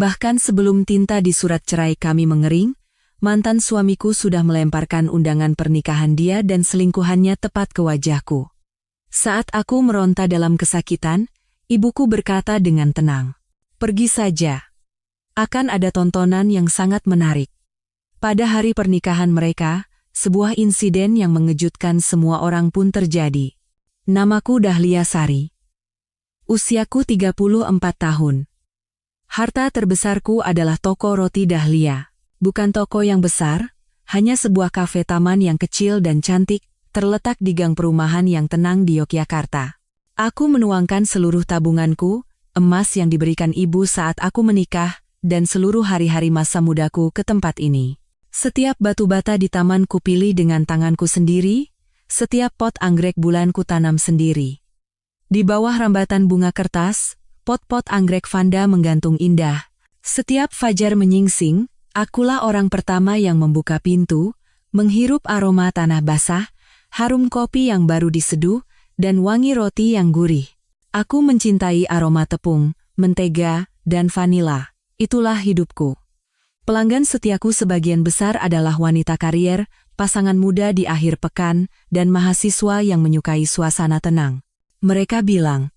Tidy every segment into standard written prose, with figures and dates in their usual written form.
Bahkan sebelum tinta di surat cerai kami mengering, mantan suamiku sudah melemparkan undangan pernikahan dia dan selingkuhannya tepat ke wajahku. Saat aku meronta dalam kesakitan, ibuku berkata dengan tenang, "Pergi saja. Akan ada tontonan yang sangat menarik." Pada hari pernikahan mereka, sebuah insiden yang mengejutkan semua orang pun terjadi. Namaku Dahlia Sari. Usiaku 34 tahun. Harta terbesarku adalah toko roti Dahlia. Bukan toko yang besar, hanya sebuah kafe taman yang kecil dan cantik, terletak di gang perumahan yang tenang di Yogyakarta. Aku menuangkan seluruh tabunganku, emas yang diberikan ibu saat aku menikah, dan seluruh hari-hari masa mudaku ke tempat ini. Setiap batu bata di taman kupilih dengan tanganku sendiri, setiap pot anggrek bulan ku tanam sendiri. Di bawah rambatan bunga kertas, pot-pot anggrek vanda menggantung indah. Setiap fajar menyingsing, akulah orang pertama yang membuka pintu, menghirup aroma tanah basah, harum kopi yang baru diseduh, dan wangi roti yang gurih. Aku mencintai aroma tepung, mentega, dan vanila. Itulah hidupku. Pelanggan setiaku sebagian besar adalah wanita karier, pasangan muda di akhir pekan, dan mahasiswa yang menyukai suasana tenang. Mereka bilang,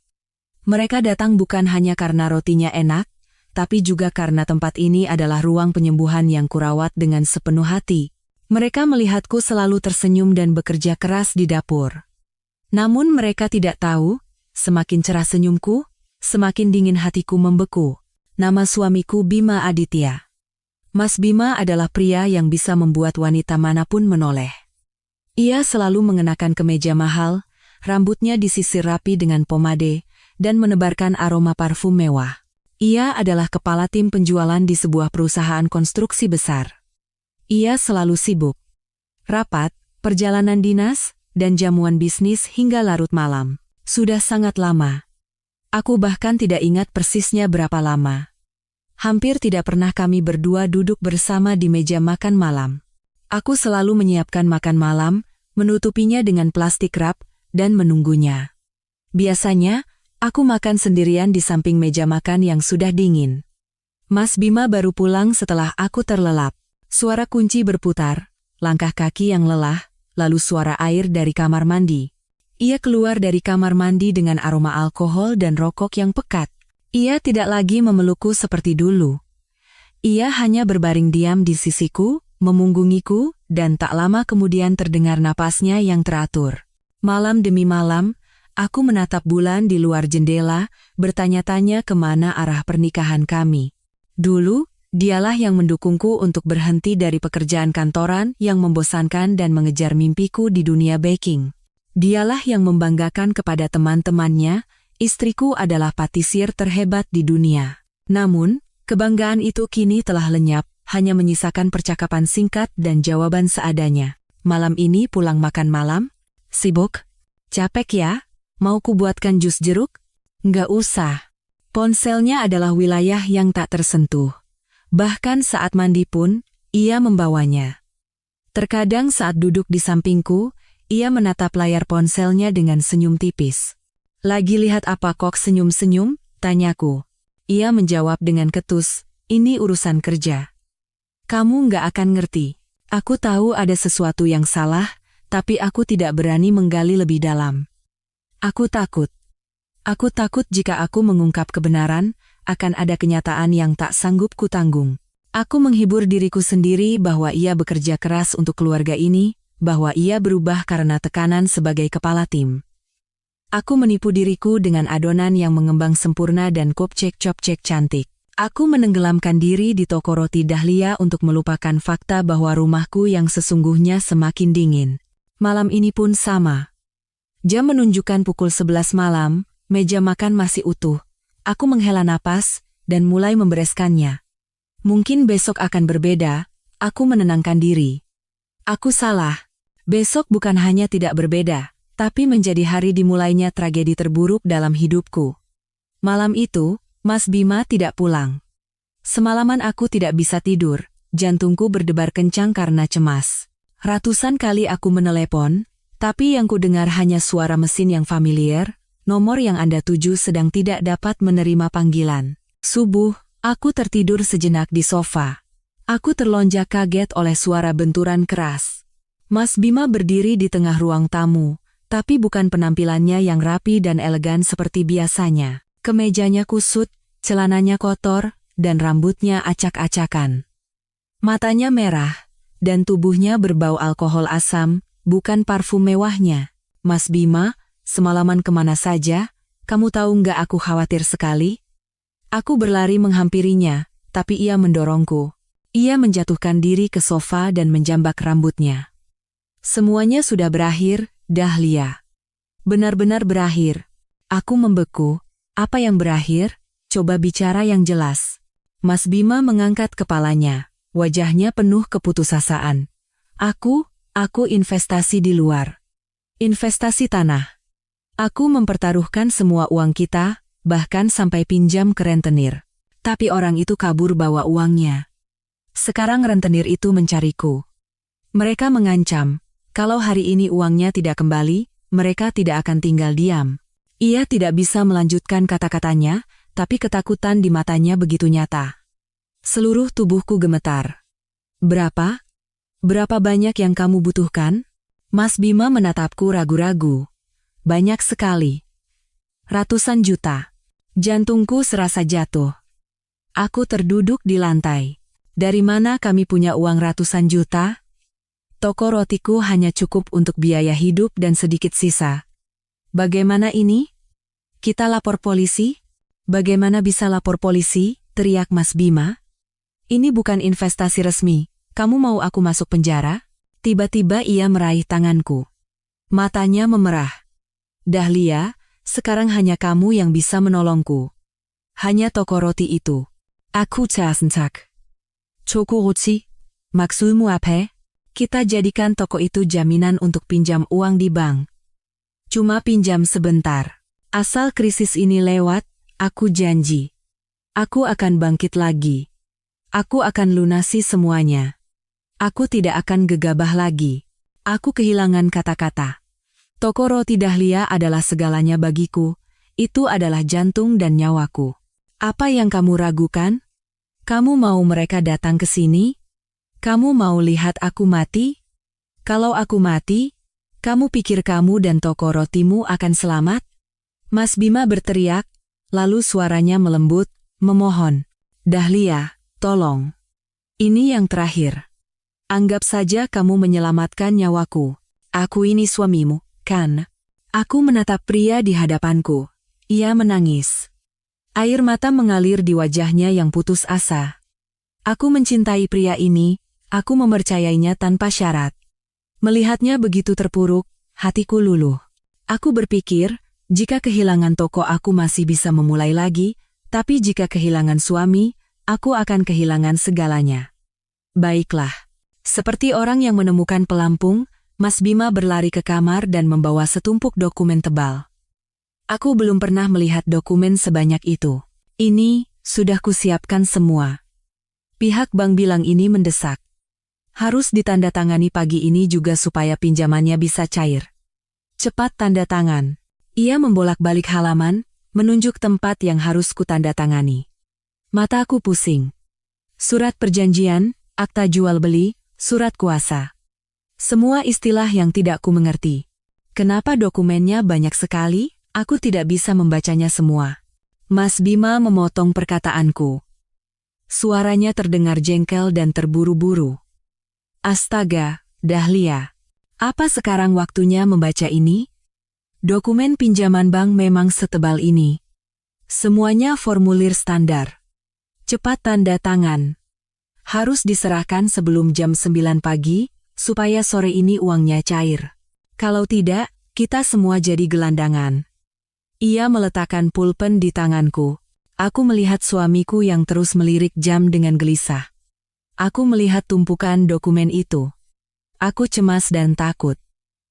mereka datang bukan hanya karena rotinya enak, tapi juga karena tempat ini adalah ruang penyembuhan yang kurawat dengan sepenuh hati. Mereka melihatku selalu tersenyum dan bekerja keras di dapur. Namun mereka tidak tahu, semakin cerah senyumku, semakin dingin hatiku membeku. Nama suamiku Bima Aditya. Mas Bima adalah pria yang bisa membuat wanita manapun menoleh. Ia selalu mengenakan kemeja mahal, rambutnya disisir rapi dengan pomade, dan menebarkan aroma parfum mewah. Ia adalah kepala tim penjualan di sebuah perusahaan konstruksi besar. Ia selalu sibuk. Rapat, perjalanan dinas, dan jamuan bisnis hingga larut malam. Sudah sangat lama. Aku bahkan tidak ingat persisnya berapa lama. Hampir tidak pernah kami berdua duduk bersama di meja makan malam. Aku selalu menyiapkan makan malam, menutupinya dengan plastik wrap, dan menunggunya. Biasanya, aku makan sendirian di samping meja makan yang sudah dingin. Mas Bima baru pulang setelah aku terlelap. Suara kunci berputar, langkah kaki yang lelah, lalu suara air dari kamar mandi. Ia keluar dari kamar mandi dengan aroma alkohol dan rokok yang pekat. Ia tidak lagi memelukku seperti dulu. Ia hanya berbaring diam di sisiku, memunggungiku, dan tak lama kemudian terdengar napasnya yang teratur. Malam demi malam, aku menatap bulan di luar jendela, bertanya-tanya kemana arah pernikahan kami. Dulu, dialah yang mendukungku untuk berhenti dari pekerjaan kantoran yang membosankan dan mengejar mimpiku di dunia baking. Dialah yang membanggakan kepada teman-temannya, istriku adalah patisir terhebat di dunia. Namun, kebanggaan itu kini telah lenyap, hanya menyisakan percakapan singkat dan jawaban seadanya. Malam ini pulang makan malam? Sibuk? Capek ya? Mau ku buatkan jus jeruk? Nggak usah. Ponselnya adalah wilayah yang tak tersentuh. Bahkan saat mandi pun, ia membawanya. Terkadang saat duduk di sampingku, ia menatap layar ponselnya dengan senyum tipis. Lagi lihat apa kok senyum-senyum? Tanyaku. Ia menjawab dengan ketus, ini urusan kerja. Kamu nggak akan ngerti. Aku tahu ada sesuatu yang salah, tapi aku tidak berani menggali lebih dalam. Aku takut. Aku takut jika aku mengungkap kebenaran, akan ada kenyataan yang tak sanggup kutanggung. Aku menghibur diriku sendiri bahwa ia bekerja keras untuk keluarga ini, bahwa ia berubah karena tekanan sebagai kepala tim. Aku menipu diriku dengan adonan yang mengembang sempurna dan kopcek-copcek cantik. Aku menenggelamkan diri di toko roti Dahlia untuk melupakan fakta bahwa rumahku yang sesungguhnya semakin dingin. Malam ini pun sama. Jam menunjukkan pukul 11 malam, meja makan masih utuh. Aku menghela napas, dan mulai membereskannya. Mungkin besok akan berbeda, aku menenangkan diri. Aku salah. Besok bukan hanya tidak berbeda, tapi menjadi hari dimulainya tragedi terburuk dalam hidupku. Malam itu, Mas Bima tidak pulang. Semalaman aku tidak bisa tidur, jantungku berdebar kencang karena cemas. Ratusan kali aku menelepon, tapi yang kudengar hanya suara mesin yang familiar, nomor yang Anda tuju sedang tidak dapat menerima panggilan. Subuh, Aku tertidur sejenak di sofa. Aku terlonjak kaget oleh suara benturan keras. Mas Bima berdiri di tengah ruang tamu, tapi bukan penampilannya yang rapi dan elegan seperti biasanya. Kemejanya kusut, celananya kotor, dan rambutnya acak-acakan. Matanya merah, dan tubuhnya berbau alkohol asam, bukan parfum mewahnya. Mas Bima, semalaman kemana saja? Kamu tahu nggak aku khawatir sekali? Aku berlari menghampirinya, tapi ia mendorongku. Ia menjatuhkan diri ke sofa dan menjambak rambutnya. Semuanya sudah berakhir, Dahlia. Benar-benar berakhir. Aku membeku. Apa yang berakhir? Coba bicara yang jelas. Mas Bima mengangkat kepalanya. Wajahnya penuh keputusasaan. Aku investasi di luar. Investasi tanah. Aku mempertaruhkan semua uang kita, bahkan sampai pinjam ke rentenir. Tapi orang itu kabur bawa uangnya. Sekarang rentenir itu mencariku. Mereka mengancam, kalau hari ini uangnya tidak kembali, mereka tidak akan tinggal diam. Ia tidak bisa melanjutkan kata-katanya, tapi ketakutan di matanya begitu nyata. Seluruh tubuhku gemetar. Berapa? Berapa banyak yang kamu butuhkan? Mas Bima menatapku ragu-ragu. Banyak sekali. Ratusan juta. Jantungku serasa jatuh. Aku terduduk di lantai. Dari mana kami punya uang ratusan juta? Toko rotiku hanya cukup untuk biaya hidup dan sedikit sisa. Bagaimana ini? Kita lapor polisi? Bagaimana bisa lapor polisi? Teriak Mas Bima. Ini bukan investasi resmi. Kamu mau aku masuk penjara? Tiba-tiba ia meraih tanganku. Matanya memerah. Dahlia, sekarang hanya kamu yang bisa menolongku. Hanya toko roti itu. Aku sentak. Toko roti? Maksudmu apa? Kita jadikan toko itu jaminan untuk pinjam uang di bank. Cuma pinjam sebentar. Asal krisis ini lewat, aku janji. Aku akan bangkit lagi. Aku akan lunasi semuanya. Aku tidak akan gegabah lagi. Aku kehilangan kata-kata. Toko roti Dahlia adalah segalanya bagiku. Itu adalah jantung dan nyawaku. Apa yang kamu ragukan? Kamu mau mereka datang ke sini? Kamu mau lihat aku mati? Kalau aku mati, kamu pikir kamu dan toko rotimu akan selamat? Mas Bima berteriak, lalu suaranya melembut, memohon. Dahlia, tolong. Ini yang terakhir. Anggap saja kamu menyelamatkan nyawaku. Aku ini suamimu, kan? Aku menatap pria di hadapanku. Ia menangis. Air mata mengalir di wajahnya yang putus asa. Aku mencintai pria ini, aku mempercayainya tanpa syarat. Melihatnya begitu terpuruk, hatiku luluh. Aku berpikir, jika kehilangan toko aku masih bisa memulai lagi, tapi jika kehilangan suami, aku akan kehilangan segalanya. Baiklah. Seperti orang yang menemukan pelampung, Mas Bima berlari ke kamar dan membawa setumpuk dokumen tebal. Aku belum pernah melihat dokumen sebanyak itu. Ini, sudah kusiapkan semua. Pihak bank bilang ini mendesak. Harus ditandatangani pagi ini juga supaya pinjamannya bisa cair. Cepat tanda tangan. Ia membolak-balik halaman, menunjuk tempat yang harus kutandatangani. Mataku pusing. Surat perjanjian, akta jual beli, surat kuasa. Semua istilah yang tidak ku mengerti. Kenapa dokumennya banyak sekali? Aku tidak bisa membacanya semua. Mas Bima memotong perkataanku. Suaranya terdengar jengkel dan terburu-buru. Astaga, Dahlia. Apa sekarang waktunya membaca ini? Dokumen pinjaman bank memang setebal ini. Semuanya formulir standar. Cepat tanda tangan. Harus diserahkan sebelum jam 9 pagi, supaya sore ini uangnya cair. Kalau tidak, kita semua jadi gelandangan. Ia meletakkan pulpen di tanganku. Aku melihat suamiku yang terus melirik jam dengan gelisah. Aku melihat tumpukan dokumen itu. Aku cemas dan takut.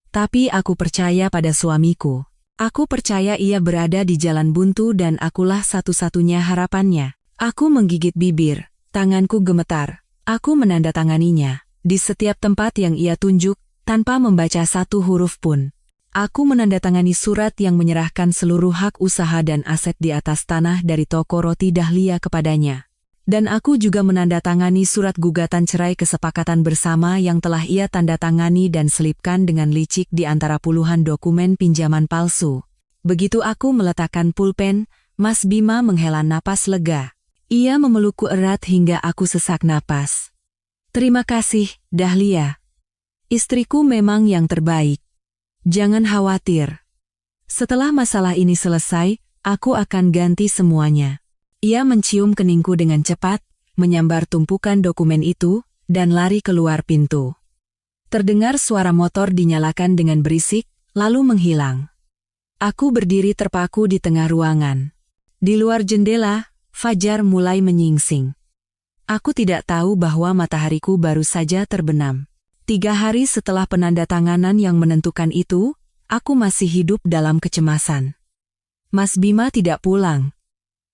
Tapi aku percaya pada suamiku. Aku percaya ia berada di jalan buntu dan akulah satu-satunya harapannya. Aku menggigit bibir. Tanganku gemetar. Aku menandatanganinya. Di setiap tempat yang ia tunjuk, tanpa membaca satu huruf pun. Aku menandatangani surat yang menyerahkan seluruh hak usaha dan aset di atas tanah dari toko roti Dahlia kepadanya. Dan aku juga menandatangani surat gugatan cerai kesepakatan bersama yang telah ia tandatangani dan selipkan dengan licik di antara puluhan dokumen pinjaman palsu. Begitu aku meletakkan pulpen, Mas Bima menghela napas lega. Ia memelukku erat hingga aku sesak napas. Terima kasih, Dahlia. Istriku memang yang terbaik. Jangan khawatir. Setelah masalah ini selesai, aku akan ganti semuanya. Ia mencium keningku dengan cepat, menyambar tumpukan dokumen itu, dan lari keluar pintu. Terdengar suara motor dinyalakan dengan berisik, lalu menghilang. Aku berdiri terpaku di tengah ruangan. Di luar jendela, fajar mulai menyingsing. Aku tidak tahu bahwa matahariku baru saja terbenam. 3 hari setelah penandatanganan yang menentukan itu, aku masih hidup dalam kecemasan. Mas Bima tidak pulang.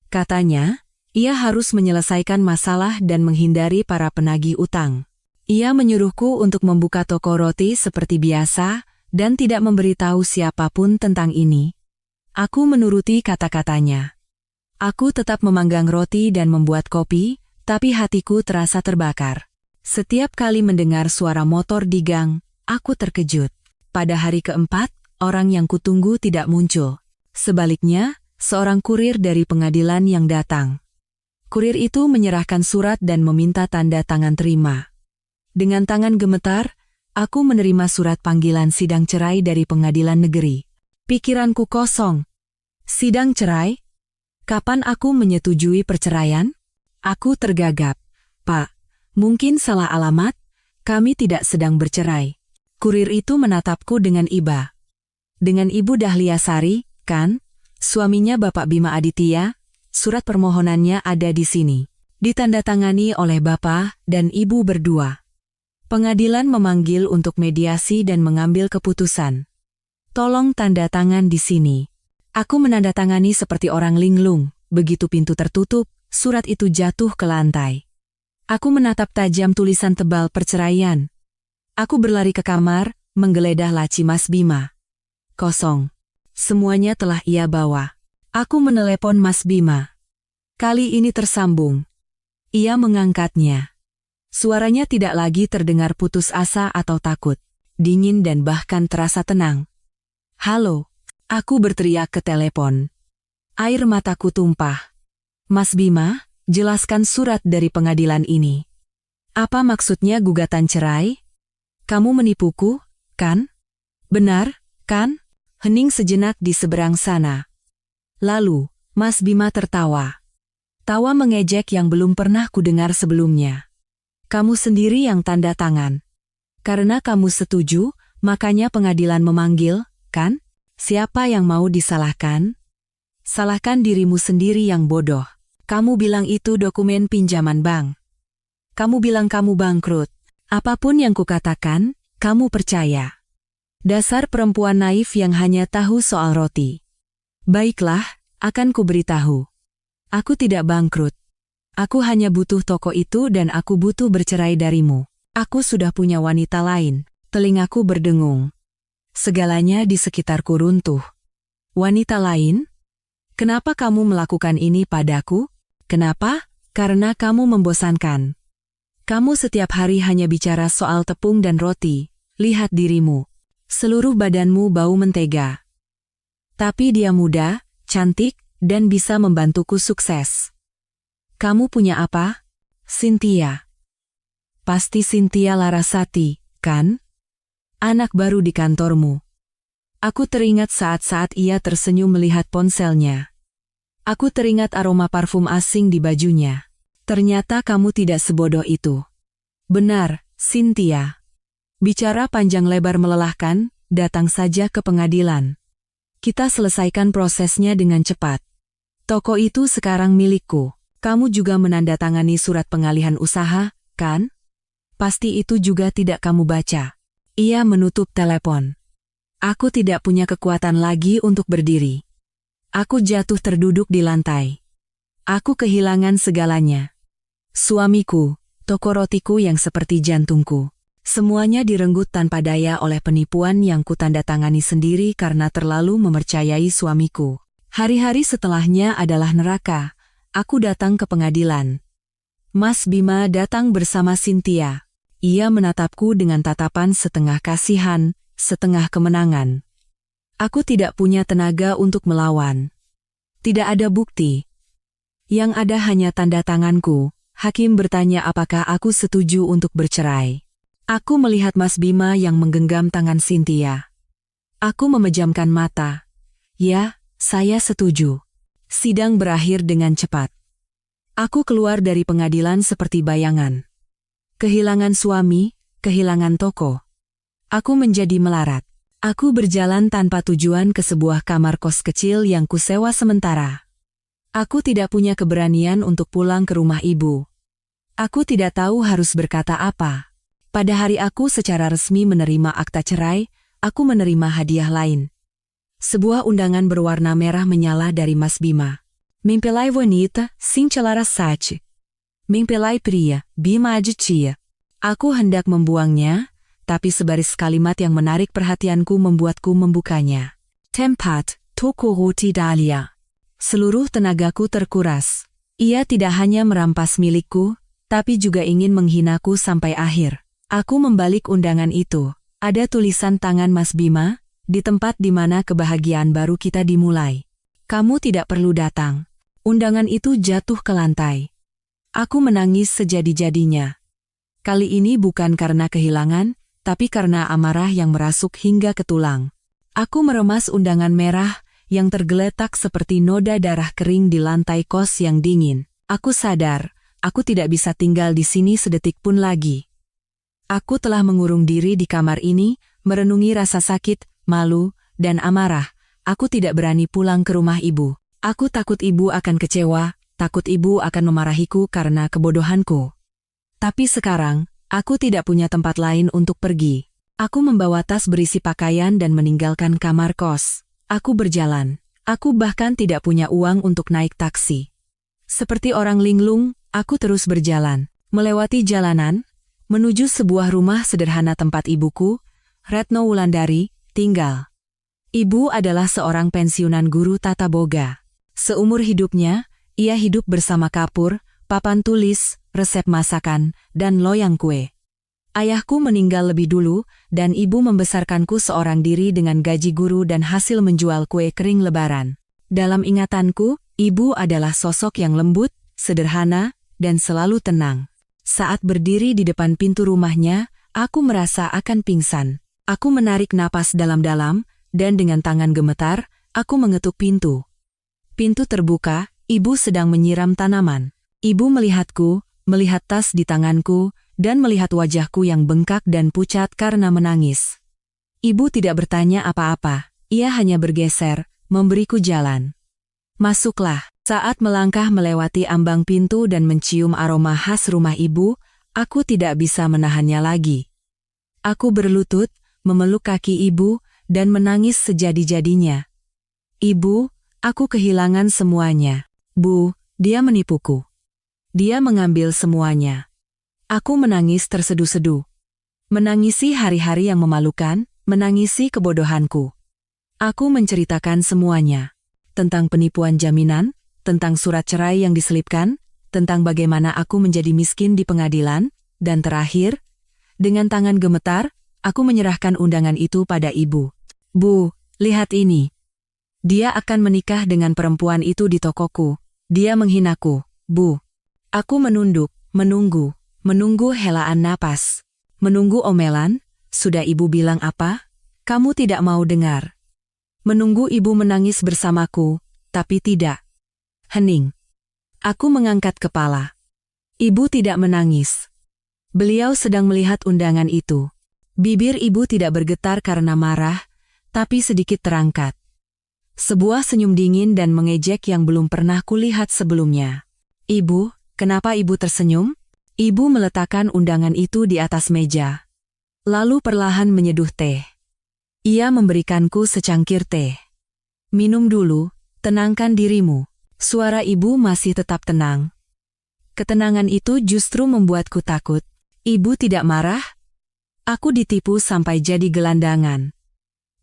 Katanya, ia harus menyelesaikan masalah dan menghindari para penagih utang. Ia menyuruhku untuk membuka toko roti seperti biasa dan tidak memberitahu siapapun tentang ini. Aku menuruti kata-katanya. Aku tetap memanggang roti dan membuat kopi, tapi hatiku terasa terbakar. Setiap kali mendengar suara motor di gang, aku terkejut. Pada hari keempat, orang yang kutunggu tidak muncul. Sebaliknya, seorang kurir dari pengadilan yang datang. Kurir itu menyerahkan surat dan meminta tanda tangan terima. Dengan tangan gemetar, aku menerima surat panggilan sidang cerai dari pengadilan negeri. Pikiranku kosong. Sidang cerai? Kapan aku menyetujui perceraian? Aku tergagap. Pak, mungkin salah alamat, kami tidak sedang bercerai. Kurir itu menatapku dengan iba. Dengan Ibu Dahlia Sari, kan? Suaminya Bapak Bima Aditya, surat permohonannya ada di sini. Ditandatangani oleh Bapak dan Ibu berdua. Pengadilan memanggil untuk mediasi dan mengambil keputusan. Tolong tanda tangan di sini. Aku menandatangani seperti orang linglung. Begitu pintu tertutup, surat itu jatuh ke lantai. Aku menatap tajam tulisan tebal perceraian. Aku berlari ke kamar, menggeledah laci Mas Bima. Kosong. Semuanya telah ia bawa. Aku menelepon Mas Bima. Kali ini tersambung. Ia mengangkatnya. Suaranya tidak lagi terdengar putus asa atau takut. Dingin dan bahkan terasa tenang. Halo. Aku berteriak ke telepon. Air mataku tumpah. Mas Bima, jelaskan surat dari pengadilan ini. Apa maksudnya gugatan cerai? Kamu menipuku, kan? Benar, kan? Hening sejenak di seberang sana. Lalu, Mas Bima tertawa. Tawa mengejek yang belum pernah kudengar sebelumnya. Kamu sendiri yang tanda tangan. Karena kamu setuju, makanya pengadilan memanggil, kan? Siapa yang mau disalahkan? Salahkan dirimu sendiri yang bodoh. Kamu bilang itu dokumen pinjaman bank. Kamu bilang kamu bangkrut. Apapun yang kukatakan, kamu percaya. Dasar perempuan naif yang hanya tahu soal roti. Baiklah, akan kuberitahu. Aku tidak bangkrut. Aku hanya butuh toko itu dan aku butuh bercerai darimu. Aku sudah punya wanita lain. Telingaku berdengung. Segalanya di sekitarku runtuh. Wanita lain? Kenapa kamu melakukan ini padaku? Kenapa? Karena kamu membosankan. Kamu setiap hari hanya bicara soal tepung dan roti. Lihat dirimu. Seluruh badanmu bau mentega. Tapi dia muda, cantik, dan bisa membantuku sukses. Kamu punya apa? Cynthia. Pasti Cynthia Larasati, kan? Anak baru di kantormu. Aku teringat saat-saat ia tersenyum melihat ponselnya. Aku teringat aroma parfum asing di bajunya. Ternyata kamu tidak sebodoh itu. Benar, Cynthia. Bicara panjang lebar melelahkan, datang saja ke pengadilan. Kita selesaikan prosesnya dengan cepat. Toko itu sekarang milikku. Kamu juga menandatangani surat pengalihan usaha, kan? Pasti itu juga tidak kamu baca. Ia menutup telepon. Aku tidak punya kekuatan lagi untuk berdiri. Aku jatuh terduduk di lantai. Aku kehilangan segalanya. Suamiku, toko rotiku yang seperti jantungku. Semuanya direnggut tanpa daya oleh penipuan yang kutandatangani sendiri karena terlalu mempercayai suamiku. Hari-hari setelahnya adalah neraka. Aku datang ke pengadilan. Mas Bima datang bersama Cynthia. Ia menatapku dengan tatapan setengah kasihan, setengah kemenangan. Aku tidak punya tenaga untuk melawan. Tidak ada bukti. Yang ada hanya tanda tanganku. Hakim bertanya apakah aku setuju untuk bercerai. Aku melihat Mas Bima yang menggenggam tangan Cynthia. Aku memejamkan mata. Ya, saya setuju. Sidang berakhir dengan cepat. Aku keluar dari pengadilan seperti bayangan. Kehilangan suami, kehilangan toko. Aku menjadi melarat. Aku berjalan tanpa tujuan ke sebuah kamar kos kecil yang kusewa sementara. Aku tidak punya keberanian untuk pulang ke rumah ibu. Aku tidak tahu harus berkata apa. Pada hari aku secara resmi menerima akta cerai, aku menerima hadiah lain. Sebuah undangan berwarna merah menyala dari Mas Bima. Mempelai wanita, Cincelara Sati. Mempelai pria, Bima Aditya. Aku hendak membuangnya, tapi sebaris kalimat yang menarik perhatianku membuatku membukanya. Tempat, toko roti Dahlia. Seluruh tenagaku terkuras. Ia tidak hanya merampas milikku, tapi juga ingin menghinaku sampai akhir. Aku membalik undangan itu. Ada tulisan tangan Mas Bima, di tempat di mana kebahagiaan baru kita dimulai. Kamu tidak perlu datang. Undangan itu jatuh ke lantai. Aku menangis sejadi-jadinya. Kali ini bukan karena kehilangan, tapi karena amarah yang merasuk hingga ke tulang. Aku meremas undangan merah yang tergeletak seperti noda darah kering di lantai kos yang dingin. Aku sadar, aku tidak bisa tinggal di sini sedetik pun lagi. Aku telah mengurung diri di kamar ini, merenungi rasa sakit, malu, dan amarah. Aku tidak berani pulang ke rumah ibu. Aku takut ibu akan kecewa, takut ibu akan memarahiku karena kebodohanku. Tapi sekarang, aku tidak punya tempat lain untuk pergi. Aku membawa tas berisi pakaian dan meninggalkan kamar kos. Aku berjalan. Aku bahkan tidak punya uang untuk naik taksi. Seperti orang linglung, aku terus berjalan. Melewati jalanan, menuju sebuah rumah sederhana tempat ibuku, Retno Wulandari, tinggal. Ibu adalah seorang pensiunan guru tata boga. Seumur hidupnya, ia hidup bersama kapur, papan tulis, resep masakan, dan loyang kue. Ayahku meninggal lebih dulu, dan ibu membesarkanku seorang diri dengan gaji guru dan hasil menjual kue kering lebaran. Dalam ingatanku, ibu adalah sosok yang lembut, sederhana, dan selalu tenang. Saat berdiri di depan pintu rumahnya, aku merasa akan pingsan. Aku menarik napas dalam-dalam, dan dengan tangan gemetar, aku mengetuk pintu. Pintu terbuka, ibu sedang menyiram tanaman. Ibu melihatku, melihat tas di tanganku, dan melihat wajahku yang bengkak dan pucat karena menangis. Ibu tidak bertanya apa-apa, ia hanya bergeser, memberiku jalan. Masuklah. Saat melangkah melewati ambang pintu dan mencium aroma khas rumah ibu, aku tidak bisa menahannya lagi. Aku berlutut, memeluk kaki ibu, dan menangis sejadi-jadinya. Ibu, aku kehilangan semuanya. Bu, dia menipuku. Dia mengambil semuanya. Aku menangis terseduh-seduh. Menangisi hari-hari yang memalukan, menangisi kebodohanku. Aku menceritakan semuanya. Tentang penipuan jaminan, tentang surat cerai yang diselipkan, tentang bagaimana aku menjadi miskin di pengadilan, dan terakhir, dengan tangan gemetar, aku menyerahkan undangan itu pada ibu. Bu, lihat ini. Dia akan menikah dengan perempuan itu di tokoku. Dia menghinaku, Bu. Aku menunduk, menunggu helaan napas. Menunggu omelan, sudah ibu bilang apa? Kamu tidak mau dengar. Menunggu ibu menangis bersamaku, tapi tidak. Hening. Aku mengangkat kepala. Ibu tidak menangis. Beliau sedang melihat undangan itu. Bibir ibu tidak bergetar karena marah, tapi sedikit terangkat. Sebuah senyum dingin dan mengejek yang belum pernah kulihat sebelumnya. Ibu, kenapa ibu tersenyum? Ibu meletakkan undangan itu di atas meja. Lalu perlahan menyeduh teh. Ia memberikanku secangkir teh. Minum dulu, tenangkan dirimu. Suara ibu masih tetap tenang. Ketenangan itu justru membuatku takut. Ibu tidak marah? Aku ditipu sampai jadi gelandangan.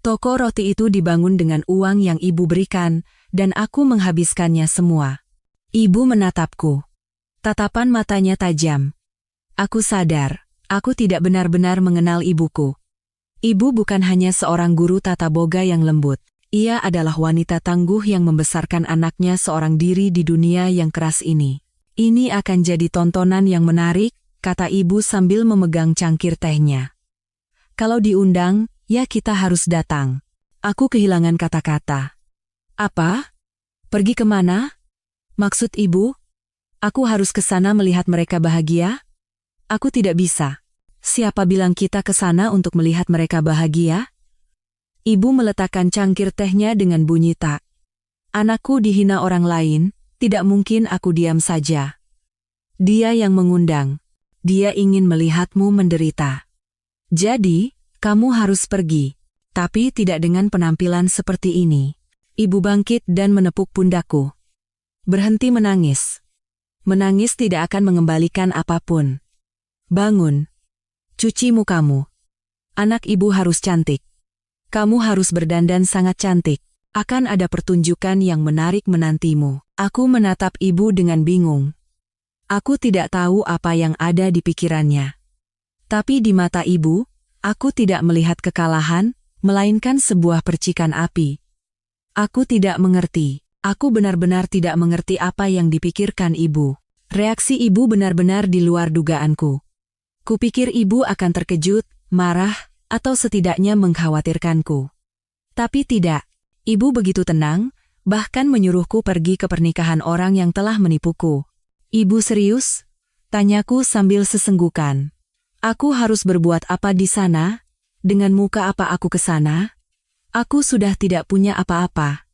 Toko roti itu dibangun dengan uang yang ibu berikan, dan aku menghabiskannya semua. Ibu menatapku. Tatapan matanya tajam. Aku sadar, aku tidak benar-benar mengenal ibuku. Ibu bukan hanya seorang guru tata boga yang lembut. Ia adalah wanita tangguh yang membesarkan anaknya seorang diri di dunia yang keras ini. Ini akan jadi tontonan yang menarik, kata ibu sambil memegang cangkir tehnya. Kalau diundang, ya kita harus datang. Aku kehilangan kata-kata. Apa? Pergi kemana? Maksud ibu? Aku harus ke sana melihat mereka bahagia? Aku tidak bisa. Siapa bilang kita ke sana untuk melihat mereka bahagia? Ibu meletakkan cangkir tehnya dengan bunyi tak. Anakku dihina orang lain, tidak mungkin aku diam saja. Dia yang mengundang. Dia ingin melihatmu menderita. Jadi, kamu harus pergi. Tapi tidak dengan penampilan seperti ini. Ibu bangkit dan menepuk pundakku. Berhenti menangis. Menangis tidak akan mengembalikan apapun. Bangun. Cuci mukamu. Anak ibu harus cantik. Kamu harus berdandan sangat cantik. Akan ada pertunjukan yang menarik menantimu. Aku menatap ibu dengan bingung. Aku tidak tahu apa yang ada di pikirannya. Tapi di mata ibu, aku tidak melihat kekalahan, melainkan sebuah percikan api. Aku tidak mengerti. Aku benar-benar tidak mengerti apa yang dipikirkan ibu. Reaksi ibu benar-benar di luar dugaanku. Kupikir ibu akan terkejut, marah, atau setidaknya mengkhawatirkanku. Tapi tidak. Ibu begitu tenang, bahkan menyuruhku pergi ke pernikahan orang yang telah menipuku. Ibu serius? Tanyaku sambil sesenggukan. Aku harus berbuat apa di sana? Dengan muka apa aku ke sana? Aku sudah tidak punya apa-apa.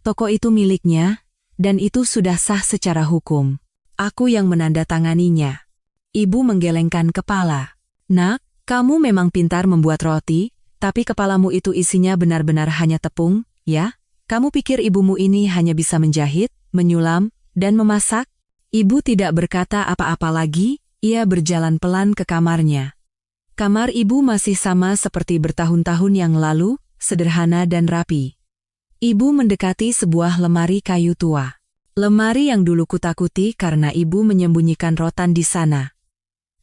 Toko itu miliknya, dan itu sudah sah secara hukum. Aku yang menandatanganinya. Ibu menggelengkan kepala. Nak, kamu memang pintar membuat roti, tapi kepalamu itu isinya benar-benar hanya tepung, ya? Kamu pikir ibumu ini hanya bisa menjahit, menyulam, dan memasak? Ibu tidak berkata apa-apa lagi, ia berjalan pelan ke kamarnya. Kamar ibu masih sama seperti bertahun-tahun yang lalu, sederhana dan rapi. Ibu mendekati sebuah lemari kayu tua. Lemari yang dulu kutakuti karena ibu menyembunyikan rotan di sana.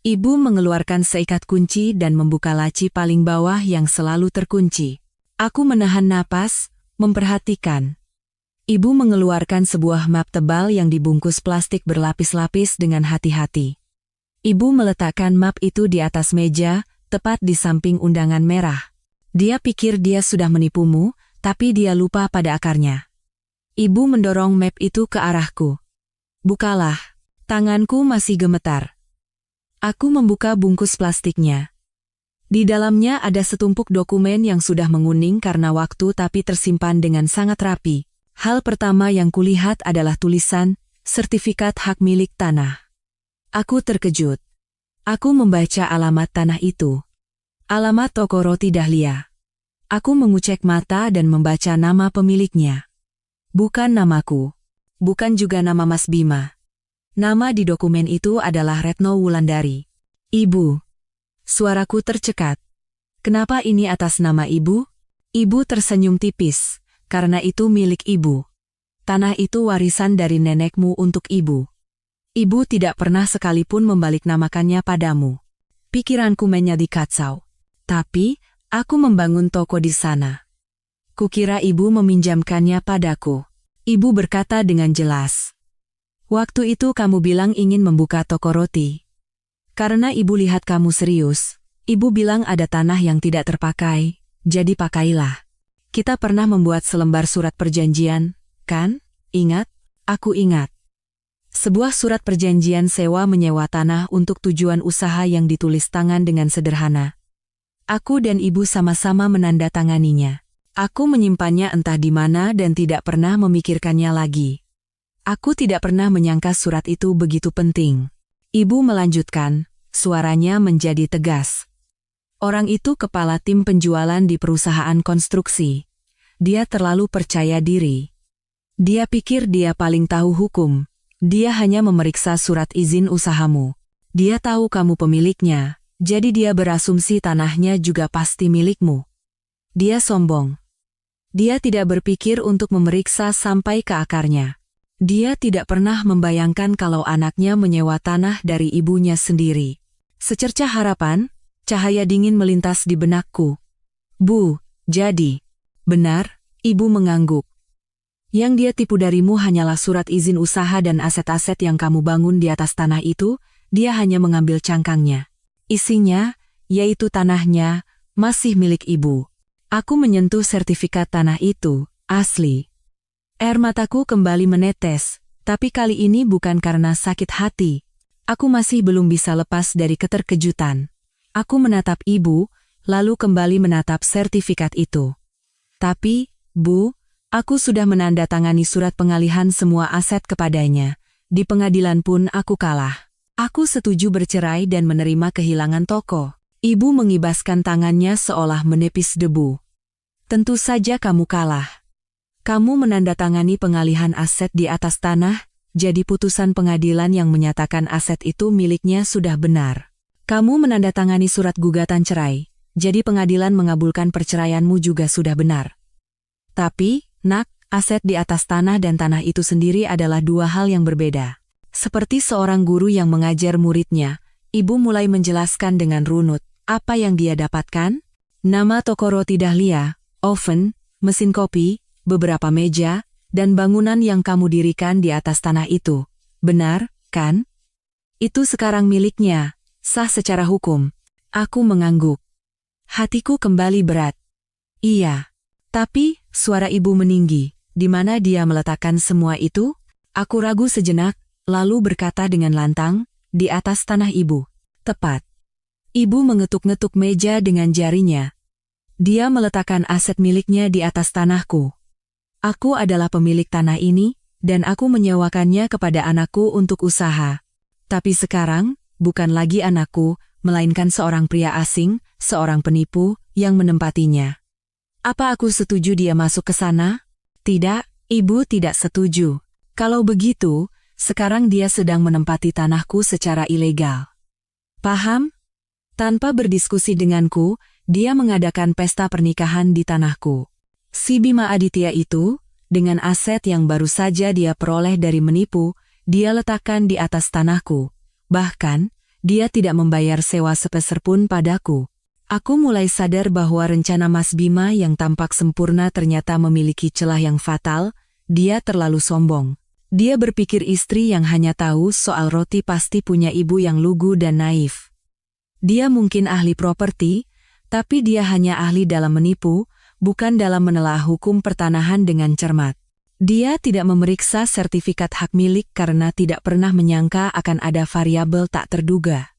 Ibu mengeluarkan seikat kunci dan membuka laci paling bawah yang selalu terkunci. Aku menahan napas, memperhatikan. Ibu mengeluarkan sebuah map tebal yang dibungkus plastik berlapis-lapis dengan hati-hati. Ibu meletakkan map itu di atas meja, tepat di samping undangan merah. Dia pikir dia sudah menipumu, tapi dia lupa pada akarnya. Ibu mendorong map itu ke arahku. Bukalah. Tanganku masih gemetar. Aku membuka bungkus plastiknya. Di dalamnya ada setumpuk dokumen yang sudah menguning karena waktu tapi tersimpan dengan sangat rapi. Hal pertama yang kulihat adalah tulisan, sertifikat hak milik tanah. Aku terkejut. Aku membaca alamat tanah itu. Alamat toko roti Dahlia. Aku mengucek mata dan membaca nama pemiliknya. Bukan namaku. Bukan juga nama Mas Bima. Nama di dokumen itu adalah Retno Wulandari. Ibu. Suaraku tercekat. Kenapa ini atas nama ibu? Ibu tersenyum tipis, karena itu milik ibu. Tanah itu warisan dari nenekmu untuk ibu. Ibu tidak pernah sekalipun membaliknamakannya padamu. Pikiranku menjadi kacau. Tapi, aku membangun toko di sana. Kukira ibu meminjamkannya padaku. Ibu berkata dengan jelas. Waktu itu kamu bilang ingin membuka toko roti. Karena ibu lihat kamu serius, ibu bilang ada tanah yang tidak terpakai, jadi pakailah. Kita pernah membuat selembar surat perjanjian, kan? Ingat? Aku ingat. Sebuah surat perjanjian sewa menyewa tanah untuk tujuan usaha yang ditulis tangan dengan sederhana. Aku dan ibu sama-sama menandatanganinya. Aku menyimpannya entah di mana dan tidak pernah memikirkannya lagi. Aku tidak pernah menyangka surat itu begitu penting. Ibu melanjutkan, suaranya menjadi tegas. Orang itu kepala tim penjualan di perusahaan konstruksi. Dia terlalu percaya diri. Dia pikir dia paling tahu hukum. Dia hanya memeriksa surat izin usahamu. Dia tahu kamu pemiliknya, jadi dia berasumsi tanahnya juga pasti milikmu. Dia sombong. Dia tidak berpikir untuk memeriksa sampai ke akarnya. Dia tidak pernah membayangkan kalau anaknya menyewa tanah dari ibunya sendiri. Secercah harapan, cahaya dingin melintas di benakku. Bu, jadi, benar, ibu mengangguk. Yang dia tipu darimu hanyalah surat izin usaha dan aset-aset yang kamu bangun di atas tanah itu, dia hanya mengambil cangkangnya. Isinya, yaitu tanahnya, masih milik ibu. Aku menyentuh sertifikat tanah itu, asli. Air mataku kembali menetes, tapi kali ini bukan karena sakit hati. Aku masih belum bisa lepas dari keterkejutan. Aku menatap ibu, lalu kembali menatap sertifikat itu. Tapi, Bu, aku sudah menandatangani surat pengalihan semua aset kepadanya. Di pengadilan pun aku kalah. Aku setuju bercerai dan menerima kehilangan toko. Ibu mengibaskan tangannya seolah menepis debu. Tentu saja kamu kalah. Kamu menandatangani pengalihan aset di atas tanah, jadi putusan pengadilan yang menyatakan aset itu miliknya sudah benar. Kamu menandatangani surat gugatan cerai, jadi pengadilan mengabulkan perceraianmu juga sudah benar. Tapi, Nak, aset di atas tanah dan tanah itu sendiri adalah dua hal yang berbeda. Seperti seorang guru yang mengajar muridnya, ibu mulai menjelaskan dengan runut, apa yang dia dapatkan? Nama toko roti Dahlia, oven, mesin kopi, beberapa meja, dan bangunan yang kamu dirikan di atas tanah itu. Benar, kan? Itu sekarang miliknya, sah secara hukum. Aku mengangguk. Hatiku kembali berat. Iya. Tapi, suara ibu meninggi. Di mana dia meletakkan semua itu? Aku ragu sejenak, lalu berkata dengan lantang, di atas tanah ibu. Tepat. Ibu mengetuk-ngetuk meja dengan jarinya. Dia meletakkan aset miliknya di atas tanahku. Aku adalah pemilik tanah ini, dan aku menyewakannya kepada anakku untuk usaha. Tapi sekarang, bukan lagi anakku, melainkan seorang pria asing, seorang penipu, yang menempatinya. Apa aku setuju dia masuk ke sana? Tidak, ibu tidak setuju. Kalau begitu, sekarang dia sedang menempati tanahku secara ilegal. Paham? Tanpa berdiskusi denganku, dia mengadakan pesta pernikahan di tanahku. Si Bima Aditya itu, dengan aset yang baru saja dia peroleh dari menipu, dia letakkan di atas tanahku. Bahkan, dia tidak membayar sewa sepeser pun padaku. Aku mulai sadar bahwa rencana Mas Bima yang tampak sempurna ternyata memiliki celah yang fatal. Dia terlalu sombong. Dia berpikir istri yang hanya tahu soal roti pasti punya ibu yang lugu dan naif. Dia mungkin ahli properti, tapi dia hanya ahli dalam menipu, bukan dalam menelaah hukum pertanahan dengan cermat. Dia tidak memeriksa sertifikat hak milik karena tidak pernah menyangka akan ada variabel tak terduga.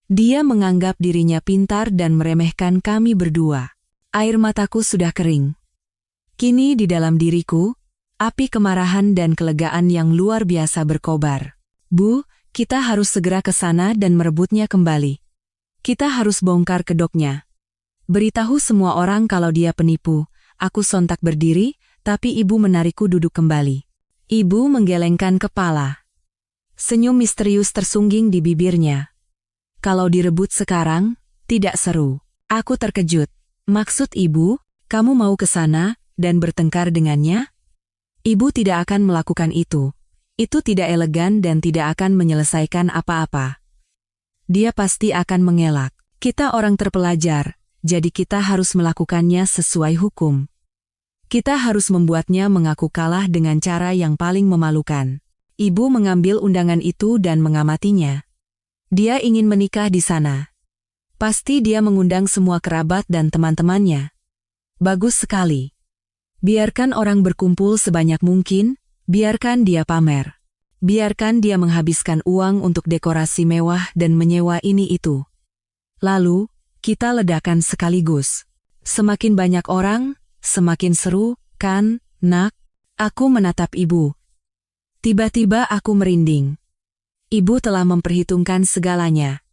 Dia menganggap dirinya pintar dan meremehkan kami berdua. Air mataku sudah kering. Kini di dalam diriku, api kemarahan dan kelegaan yang luar biasa berkobar. Bu, kita harus segera ke sana dan merebutnya kembali. Kita harus bongkar kedoknya. Beritahu semua orang kalau dia penipu. Aku sontak berdiri, tapi ibu menarikku duduk kembali. Ibu menggelengkan kepala. Senyum misterius tersungging di bibirnya. Kalau direbut sekarang, tidak seru. Aku terkejut. Maksud ibu, kamu mau ke sana dan bertengkar dengannya? Ibu tidak akan melakukan itu. Itu tidak elegan dan tidak akan menyelesaikan apa-apa. Dia pasti akan mengelak. Kita orang terpelajar. Jadi kita harus melakukannya sesuai hukum. Kita harus membuatnya mengaku kalah dengan cara yang paling memalukan. Ibu mengambil undangan itu dan mengamatinya. Dia ingin menikah di sana. Pasti dia mengundang semua kerabat dan teman-temannya. Bagus sekali. Biarkan orang berkumpul sebanyak mungkin, biarkan dia pamer. Biarkan dia menghabiskan uang untuk dekorasi mewah dan menyewa ini itu. Lalu, kita ledakan sekaligus. Semakin banyak orang, semakin seru, kan, Nak? Aku menatap ibu. Tiba-tiba aku merinding. Ibu telah memperhitungkan segalanya.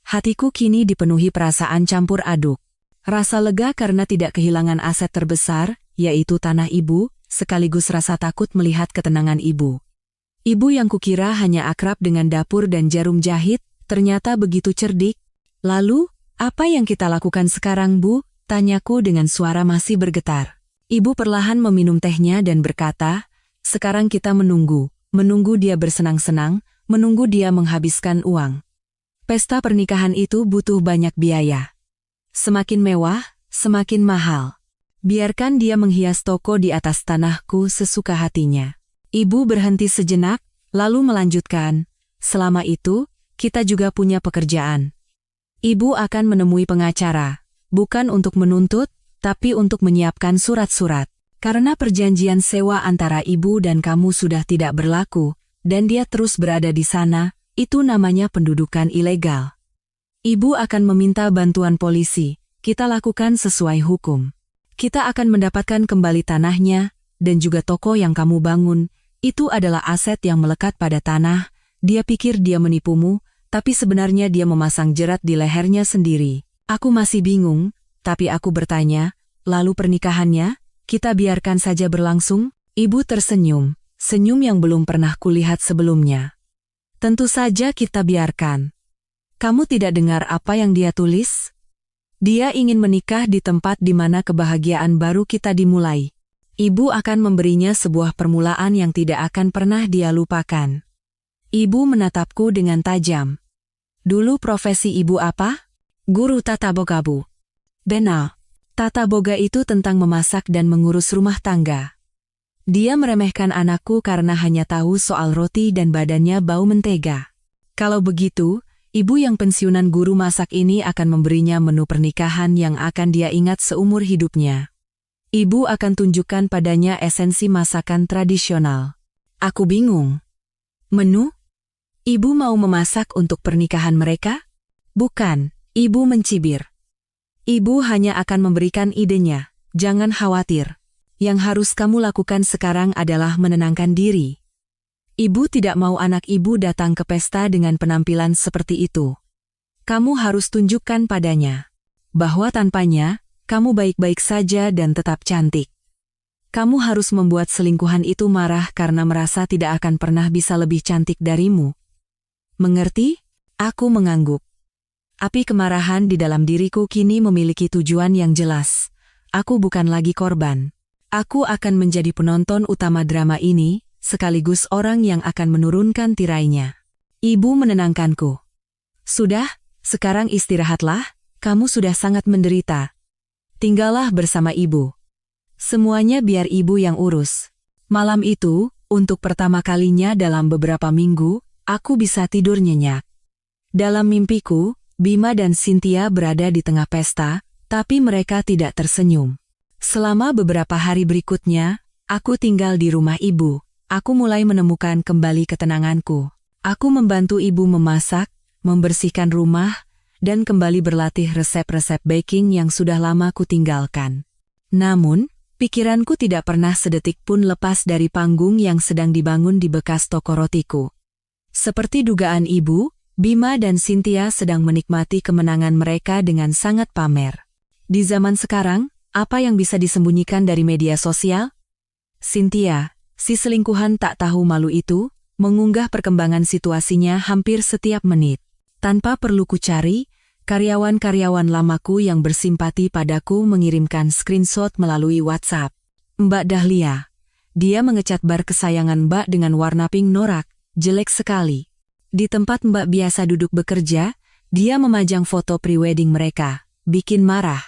Hatiku kini dipenuhi perasaan campur aduk. Rasa lega karena tidak kehilangan aset terbesar, yaitu tanah ibu, sekaligus rasa takut melihat ketenangan ibu. Ibu yang kukira hanya akrab dengan dapur dan jarum jahit, ternyata begitu cerdik. Lalu, apa yang kita lakukan sekarang, Bu? Tanyaku dengan suara masih bergetar. Ibu perlahan meminum tehnya dan berkata, Sekarang kita menunggu dia bersenang-senang, menunggu dia menghabiskan uang. Pesta pernikahan itu butuh banyak biaya. Semakin mewah, semakin mahal. Biarkan dia menghias toko di atas tanahku sesuka hatinya. Ibu berhenti sejenak, lalu melanjutkan, selama itu, kita juga punya pekerjaan. Ibu akan menemui pengacara, bukan untuk menuntut, tapi untuk menyiapkan surat-surat. Karena perjanjian sewa antara ibu dan kamu sudah tidak berlaku, dan dia terus berada di sana, itu namanya pendudukan ilegal. Ibu akan meminta bantuan polisi, kita lakukan sesuai hukum. Kita akan mendapatkan kembali tanahnya, dan juga toko yang kamu bangun, itu adalah aset yang melekat pada tanah. Dia pikir dia menipumu, tapi sebenarnya dia memasang jerat di lehernya sendiri. Aku masih bingung, tapi aku bertanya, lalu pernikahannya? Kita biarkan saja berlangsung? Ibu tersenyum, senyum yang belum pernah kulihat sebelumnya. Tentu saja kita biarkan. Kamu tidak dengar apa yang dia tulis? Dia ingin menikah di tempat di mana kebahagiaan baru kita dimulai. Ibu akan memberinya sebuah permulaan yang tidak akan pernah dia lupakan. Ibu menatapku dengan tajam. Dulu profesi ibu apa? Guru tata boga, Bu. Benar. Tata boga itu tentang memasak dan mengurus rumah tangga. Dia meremehkan anakku karena hanya tahu soal roti dan badannya bau mentega. Kalau begitu, ibu yang pensiunan guru masak ini akan memberinya menu pernikahan yang akan dia ingat seumur hidupnya. Ibu akan tunjukkan padanya esensi masakan tradisional. Aku bingung. Menu? Ibu mau memasak untuk pernikahan mereka? Bukan, ibu mencibir. Ibu hanya akan memberikan idenya, jangan khawatir. Yang harus kamu lakukan sekarang adalah menenangkan diri. Ibu tidak mau anak ibu datang ke pesta dengan penampilan seperti itu. Kamu harus tunjukkan padanya bahwa tanpanya, kamu baik-baik saja dan tetap cantik. Kamu harus membuat selingkuhan itu marah karena merasa tidak akan pernah bisa lebih cantik darimu. Mengerti? Aku mengangguk. Api kemarahan di dalam diriku kini memiliki tujuan yang jelas. Aku bukan lagi korban. Aku akan menjadi penonton utama drama ini, sekaligus orang yang akan menurunkan tirainya. Ibu menenangkanku. Sudah, sekarang istirahatlah, kamu sudah sangat menderita. Tinggallah bersama ibu. Semuanya biar ibu yang urus. Malam itu, untuk pertama kalinya dalam beberapa minggu, aku bisa tidur nyenyak. Dalam mimpiku, Bima dan Cynthia berada di tengah pesta, tapi mereka tidak tersenyum. Selama beberapa hari berikutnya, aku tinggal di rumah ibu. Aku mulai menemukan kembali ketenanganku. Aku membantu ibu memasak, membersihkan rumah, dan kembali berlatih resep-resep baking yang sudah lama kutinggalkan. Namun, pikiranku tidak pernah sedetik pun lepas dari panggung yang sedang dibangun di bekas toko rotiku. Seperti dugaan ibu, Bima dan Cynthia sedang menikmati kemenangan mereka dengan sangat pamer. Di zaman sekarang, apa yang bisa disembunyikan dari media sosial? Cynthia, si selingkuhan tak tahu malu itu, mengunggah perkembangan situasinya hampir setiap menit. Tanpa perlu kucari, karyawan-karyawan lamaku yang bersimpati padaku mengirimkan screenshot melalui WhatsApp. Mbak Dahlia. Dia mengecat bar kesayangan Mbak dengan warna pink norak, jelek sekali. Di tempat Mbak biasa duduk bekerja, dia memajang foto prewedding mereka, bikin marah.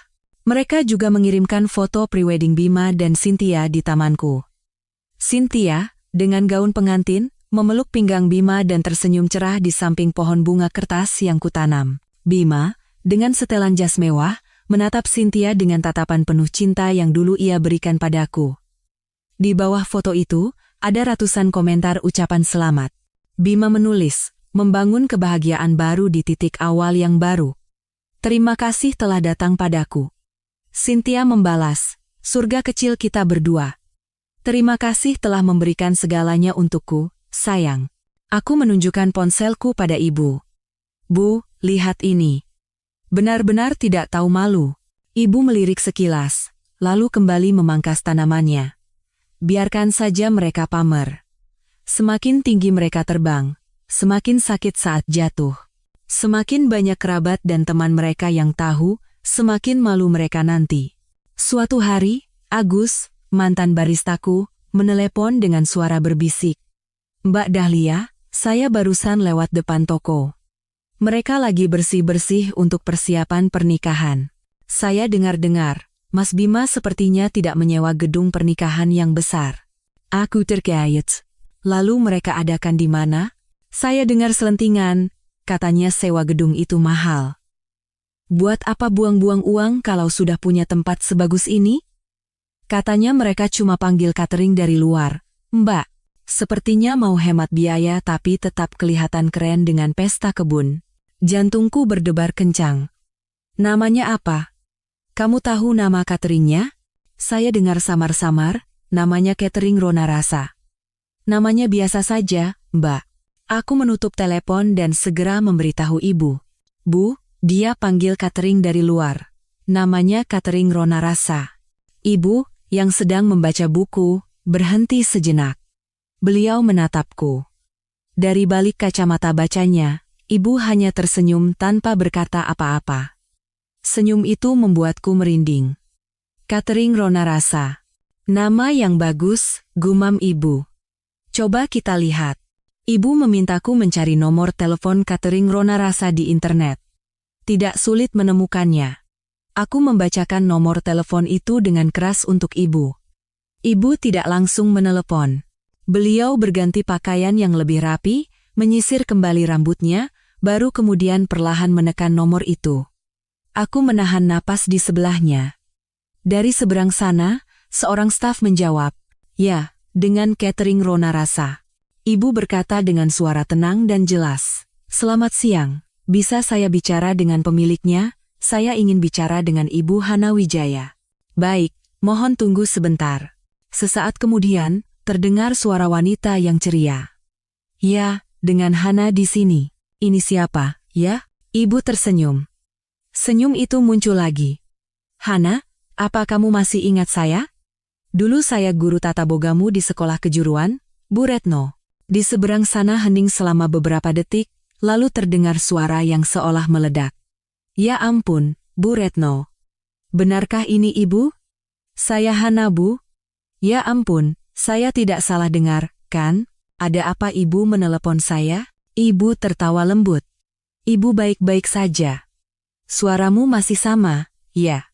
Mereka juga mengirimkan foto prewedding Bima dan Cynthia di tamanku. Cynthia, dengan gaun pengantin, memeluk pinggang Bima dan tersenyum cerah di samping pohon bunga kertas yang kutanam. Bima, dengan setelan jas mewah, menatap Cynthia dengan tatapan penuh cinta yang dulu ia berikan padaku. Di bawah foto itu, ada ratusan komentar ucapan selamat. Bima menulis, membangun kebahagiaan baru di titik awal yang baru. Terima kasih telah datang padaku. Cynthia membalas, surga kecil kita berdua. Terima kasih telah memberikan segalanya untukku, sayang. Aku menunjukkan ponselku pada ibu. Bu, lihat ini. Benar-benar tidak tahu malu. Ibu melirik sekilas, lalu kembali memangkas tanamannya. Biarkan saja mereka pamer. Semakin tinggi mereka terbang, semakin sakit saat jatuh. Semakin banyak kerabat dan teman mereka yang tahu, semakin malu mereka nanti. Suatu hari, Agus, mantan baristaku, menelepon dengan suara berbisik. Mbak Dahlia, saya barusan lewat depan toko. Mereka lagi bersih-bersih untuk persiapan pernikahan. Saya dengar-dengar, Mas Bima sepertinya tidak menyewa gedung pernikahan yang besar. Aku terkejut. Lalu mereka adakan di mana? Saya dengar selentingan, katanya sewa gedung itu mahal. Buat apa buang-buang uang kalau sudah punya tempat sebagus ini? Katanya mereka cuma panggil catering dari luar. Mbak, sepertinya mau hemat biaya tapi tetap kelihatan keren dengan pesta kebun. Jantungku berdebar kencang. Namanya apa? Kamu tahu nama cateringnya? Saya dengar samar-samar, namanya Catering Rona Rasa. Namanya biasa saja, Mbak. Aku menutup telepon dan segera memberitahu ibu. Bu, dia panggil catering dari luar. Namanya Catering Rona Rasa. Ibu, yang sedang membaca buku, berhenti sejenak. Beliau menatapku. Dari balik kacamata bacanya, ibu hanya tersenyum tanpa berkata apa-apa. Senyum itu membuatku merinding. Catering Rona Rasa. Nama yang bagus, gumam ibu. Coba kita lihat. Ibu memintaku mencari nomor telepon Catering Rona Rasa di internet. Tidak sulit menemukannya. Aku membacakan nomor telepon itu dengan keras untuk ibu. Ibu tidak langsung menelepon. Beliau berganti pakaian yang lebih rapi, menyisir kembali rambutnya, baru kemudian perlahan menekan nomor itu. Aku menahan napas di sebelahnya. Dari seberang sana, seorang staf menjawab, "Ya, dengan Catering Rona Rasa." Ibu berkata dengan suara tenang dan jelas, "Selamat siang, bisa saya bicara dengan pemiliknya? Saya ingin bicara dengan Ibu Hana Wijaya." "Baik, mohon tunggu sebentar." Sesaat kemudian, terdengar suara wanita yang ceria. "Ya, dengan Hana di sini." "Ini siapa, ya?" Ibu tersenyum. Senyum itu muncul lagi. "Hana, apa kamu masih ingat saya? Dulu saya guru tata bogamu di sekolah kejuruan, Bu Retno." Di seberang sana hening selama beberapa detik, lalu terdengar suara yang seolah meledak. "Ya ampun, Bu Retno. Benarkah ini ibu?" "Saya Hana, Bu." "Ya ampun, saya tidak salah dengar, kan? Ada apa ibu menelepon saya?" Ibu tertawa lembut. "Ibu baik-baik saja. Suaramu masih sama, ya.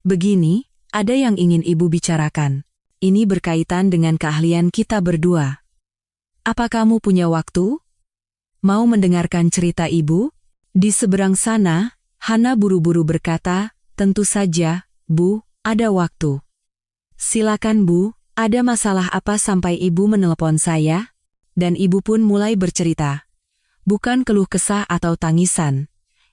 Begini, ada yang ingin ibu bicarakan. Ini berkaitan dengan keahlian kita berdua. Apa kamu punya waktu? Mau mendengarkan cerita ibu?" Di seberang sana, Hana buru-buru berkata, "Tentu saja, Bu, ada waktu." "Silakan Bu, ada masalah apa sampai ibu menelepon saya?" Dan ibu pun mulai bercerita. Bukan keluh kesah atau tangisan.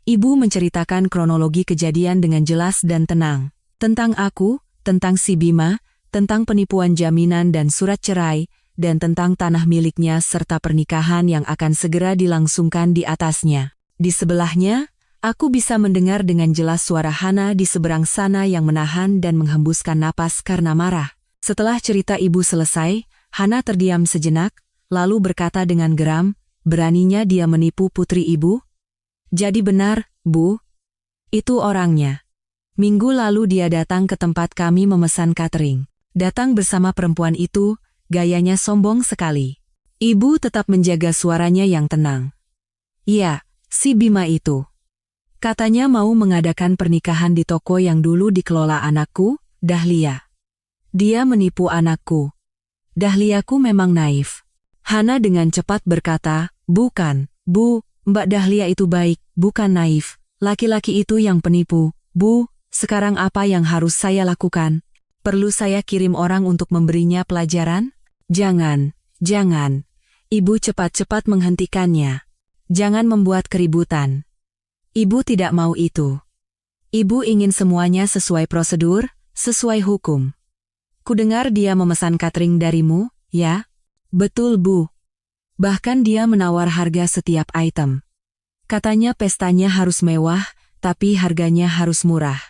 Ibu menceritakan kronologi kejadian dengan jelas dan tenang. Tentang aku, tentang si Bima, tentang penipuan jaminan dan surat cerai, dan tentang tanah miliknya serta pernikahan yang akan segera dilangsungkan di atasnya. Di sebelahnya, aku bisa mendengar dengan jelas suara Hana di seberang sana yang menahan dan menghembuskan napas karena marah. Setelah cerita ibu selesai, Hana terdiam sejenak, lalu berkata dengan geram, "Beraninya dia menipu putri ibu?" "Jadi benar, Bu. Itu orangnya. Minggu lalu dia datang ke tempat kami memesan catering. Datang bersama perempuan itu, gayanya sombong sekali." Ibu tetap menjaga suaranya yang tenang. "Iya, si Bima itu. Katanya mau mengadakan pernikahan di toko yang dulu dikelola anakku, Dahlia. Dia menipu anakku. Dahliaku memang naif." Hana dengan cepat berkata, "Bukan, Bu, Mbak Dahlia itu baik, bukan naif. Laki-laki itu yang penipu. Bu, sekarang apa yang harus saya lakukan? Perlu saya kirim orang untuk memberinya pelajaran?" "Jangan, jangan." Ibu cepat-cepat menghentikannya. "Jangan membuat keributan. Ibu tidak mau itu. Ibu ingin semuanya sesuai prosedur, sesuai hukum." "Kudengar dia memesan catering darimu, ya?" "Betul, Bu. Bahkan dia menawar harga setiap item. Katanya pestanya harus mewah, tapi harganya harus murah.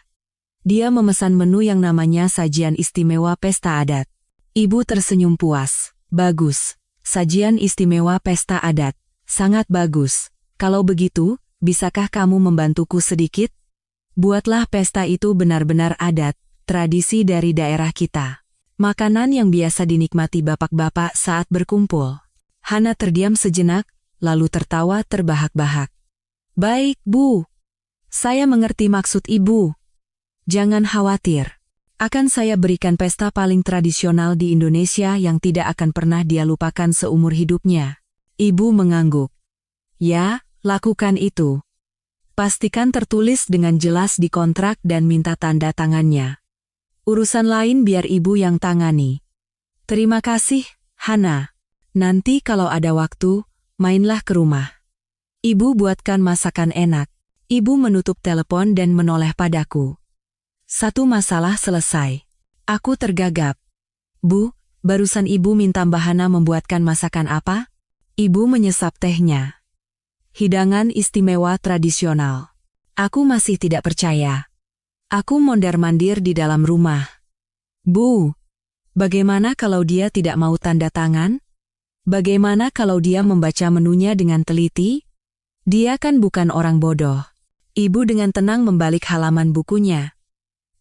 Dia memesan menu yang namanya sajian istimewa pesta adat." Ibu tersenyum puas. "Bagus. Sajian istimewa pesta adat. Sangat bagus. Kalau begitu, bisakah kamu membantuku sedikit? Buatlah pesta itu benar-benar adat, tradisi dari daerah kita. Makanan yang biasa dinikmati bapak-bapak saat berkumpul. Hana terdiam sejenak, lalu tertawa terbahak-bahak. Baik, Bu. Saya mengerti maksud Ibu. Jangan khawatir. Akan saya berikan pesta paling tradisional di Indonesia yang tidak akan pernah dia lupakan seumur hidupnya. Ibu mengangguk. Ya, lakukan itu. Pastikan tertulis dengan jelas di kontrak dan minta tanda tangannya. Urusan lain biar Ibu yang tangani. Terima kasih, Hana. Nanti kalau ada waktu, mainlah ke rumah. Ibu buatkan masakan enak. Ibu menutup telepon dan menoleh padaku. Satu masalah selesai. Aku tergagap. Bu, barusan Ibu minta Mbak Hana membuatkan masakan apa? Ibu menyesap tehnya. Hidangan istimewa tradisional. Aku masih tidak percaya. Aku mondar-mandir di dalam rumah. Bu, bagaimana kalau dia tidak mau tanda tangan? Bagaimana kalau dia membaca menunya dengan teliti? Dia kan bukan orang bodoh. Ibu dengan tenang membalik halaman bukunya.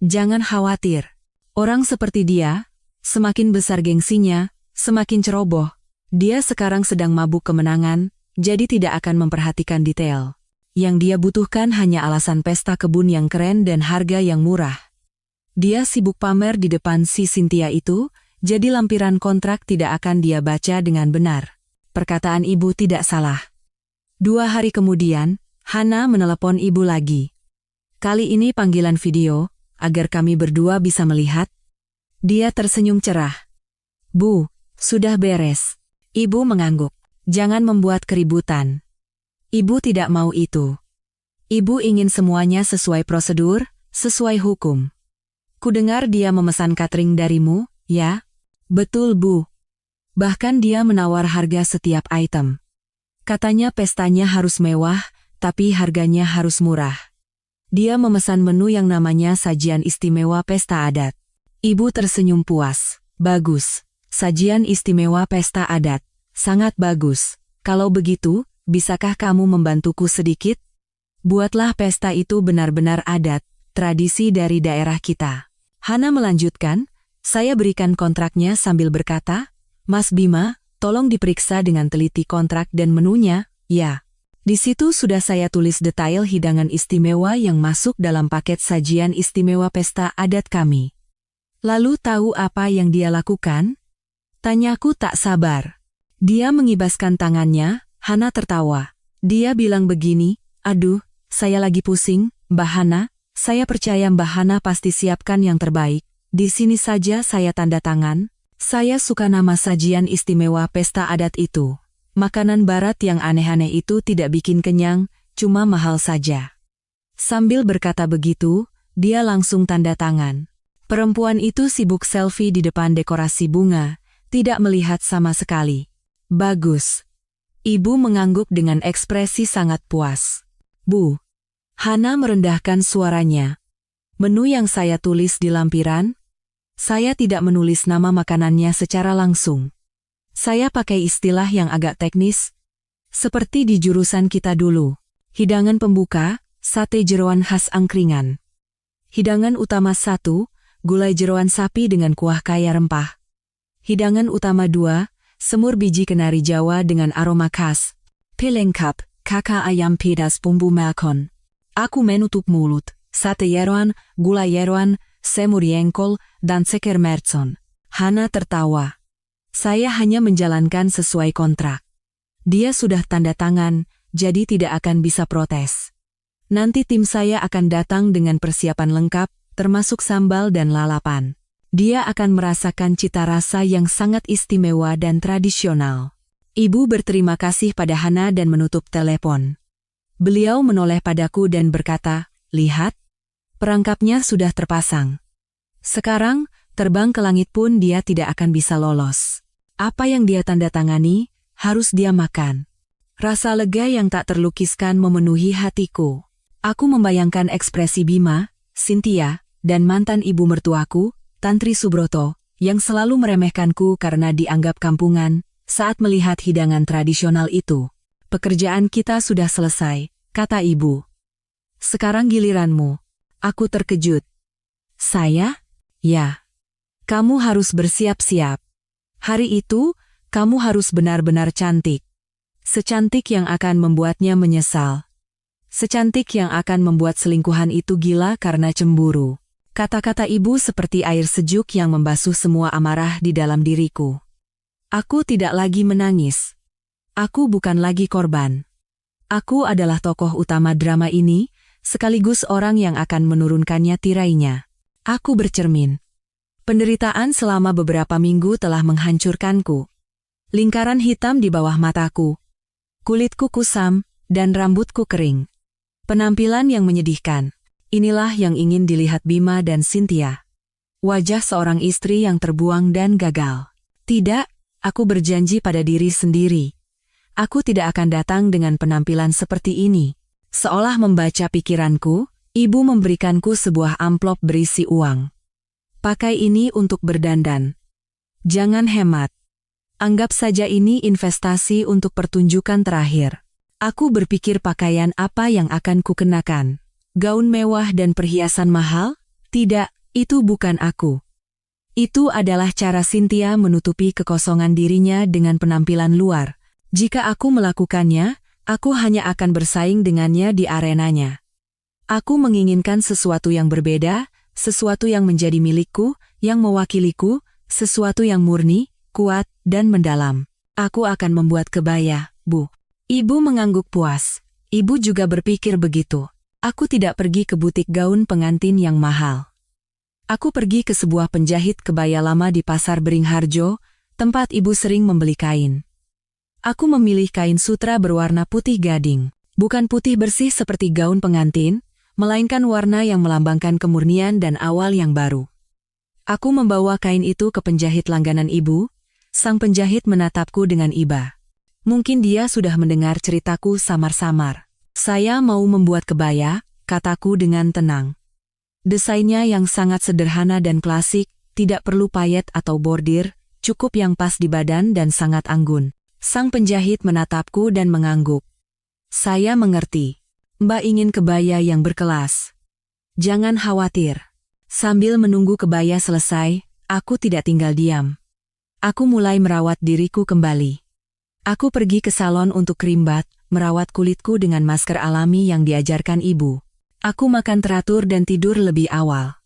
Jangan khawatir. Orang seperti dia, semakin besar gengsinya, semakin ceroboh. Dia sekarang sedang mabuk kemenangan, jadi tidak akan memperhatikan detail. Yang dia butuhkan hanya alasan pesta kebun yang keren dan harga yang murah. Dia sibuk pamer di depan si Cynthia itu, jadi lampiran kontrak tidak akan dia baca dengan benar. Perkataan ibu tidak salah. 2 hari kemudian, Hana menelepon ibu lagi. Kali ini panggilan video, agar kami berdua bisa melihat. Dia tersenyum cerah. Bu, sudah beres. Ibu mengangguk. Jangan membuat keributan. Ibu tidak mau itu. Ibu ingin semuanya sesuai prosedur, sesuai hukum. Kudengar dia memesan catering darimu, ya? Betul, Bu. Bahkan dia menawar harga setiap item. Katanya pestanya harus mewah, tapi harganya harus murah. Dia memesan menu yang namanya sajian istimewa pesta adat. Ibu tersenyum puas. Bagus. Sajian istimewa pesta adat. Sangat bagus. Kalau begitu, bisakah kamu membantuku sedikit? Buatlah pesta itu benar-benar adat, tradisi dari daerah kita. Hana melanjutkan, saya berikan kontraknya sambil berkata, Mas Bima, tolong diperiksa dengan teliti kontrak dan menunya, ya. Di situ sudah saya tulis detail hidangan istimewa yang masuk dalam paket sajian istimewa pesta adat kami. Lalu tahu apa yang dia lakukan? Tanyaku tak sabar. Dia mengibaskan tangannya, Hana tertawa. Dia bilang begini, aduh, saya lagi pusing, Mbak Hana, saya percaya Mbak Hana pasti siapkan yang terbaik. Di sini saja saya tanda tangan. Saya suka nama sajian istimewa pesta adat itu. Makanan barat yang aneh-aneh itu tidak bikin kenyang, cuma mahal saja. Sambil berkata begitu, dia langsung tanda tangan. Perempuan itu sibuk selfie di depan dekorasi bunga, tidak melihat sama sekali. Bagus. Ibu mengangguk dengan ekspresi sangat puas. Bu. Hana merendahkan suaranya. Menu yang saya tulis di lampiran, saya tidak menulis nama makanannya secara langsung. Saya pakai istilah yang agak teknis, seperti di jurusan kita dulu. Hidangan pembuka, sate jeroan khas angkringan. Hidangan utama 1, gulai jeroan sapi dengan kuah kaya rempah. Hidangan utama 2, semur biji kenari Jawa dengan aroma khas. Pelengkap, kakak ayam pedas bumbu makon. Aku menutup mulut, sate jeroan, gulai jeroan, semur jengkol, dan ceker mercon. Hana tertawa. Saya hanya menjalankan sesuai kontrak. Dia sudah tanda tangan, jadi tidak akan bisa protes. Nanti tim saya akan datang dengan persiapan lengkap, termasuk sambal dan lalapan. Dia akan merasakan cita rasa yang sangat istimewa dan tradisional. Ibu berterima kasih pada Hana dan menutup telepon. Beliau menoleh padaku dan berkata, lihat, perangkapnya sudah terpasang. Sekarang, terbang ke langit pun dia tidak akan bisa lolos. Apa yang dia tanda tangani, harus dia makan. Rasa lega yang tak terlukiskan memenuhi hatiku. Aku membayangkan ekspresi Bima, Cynthia, dan mantan ibu mertuaku, Tantri Subroto, yang selalu meremehkanku karena dianggap kampungan, saat melihat hidangan tradisional itu. Pekerjaan kita sudah selesai, kata ibu. Sekarang giliranmu. Aku terkejut. Saya? Ya. Kamu harus bersiap-siap. Hari itu, kamu harus benar-benar cantik. Secantik yang akan membuatnya menyesal. Secantik yang akan membuat selingkuhan itu gila karena cemburu. Kata-kata ibu seperti air sejuk yang membasuh semua amarah di dalam diriku. Aku tidak lagi menangis. Aku bukan lagi korban. Aku adalah tokoh utama drama ini, sekaligus orang yang akan menurunkannya tirainya. Aku bercermin. Penderitaan selama beberapa minggu telah menghancurkanku. Lingkaran hitam di bawah mataku. Kulitku kusam, dan rambutku kering. Penampilan yang menyedihkan. Inilah yang ingin dilihat Bima dan Cynthia. Wajah seorang istri yang terbuang dan gagal. Tidak, aku berjanji pada diri sendiri. Aku tidak akan datang dengan penampilan seperti ini. Seolah membaca pikiranku, ibu memberikanku sebuah amplop berisi uang. Pakai ini untuk berdandan. Jangan hemat. Anggap saja ini investasi untuk pertunjukan terakhir. Aku berpikir pakaian apa yang akan kukenakan. Gaun mewah dan perhiasan mahal? Tidak, itu bukan aku. Itu adalah cara Cynthia menutupi kekosongan dirinya dengan penampilan luar. Jika aku melakukannya, aku hanya akan bersaing dengannya di arenanya. Aku menginginkan sesuatu yang berbeda, sesuatu yang menjadi milikku, yang mewakiliku, sesuatu yang murni, kuat, dan mendalam. Aku akan membuat kebaya, Bu. Ibu mengangguk puas. Ibu juga berpikir begitu. Aku tidak pergi ke butik gaun pengantin yang mahal. Aku pergi ke sebuah penjahit kebaya lama di Pasar Beringharjo, tempat ibu sering membeli kain. Aku memilih kain sutra berwarna putih gading. Bukan putih bersih seperti gaun pengantin, melainkan warna yang melambangkan kemurnian dan awal yang baru. Aku membawa kain itu ke penjahit langganan ibu. Sang penjahit menatapku dengan iba. Mungkin dia sudah mendengar ceritaku samar-samar. Saya mau membuat kebaya, kataku dengan tenang. Desainnya yang sangat sederhana dan klasik, tidak perlu payet atau bordir, cukup yang pas di badan dan sangat anggun. Sang penjahit menatapku dan mengangguk. Saya mengerti. Mbak ingin kebaya yang berkelas. Jangan khawatir. Sambil menunggu kebaya selesai, aku tidak tinggal diam. Aku mulai merawat diriku kembali. Aku pergi ke salon untuk kerimbat, merawat kulitku dengan masker alami yang diajarkan ibu. Aku makan teratur dan tidur lebih awal.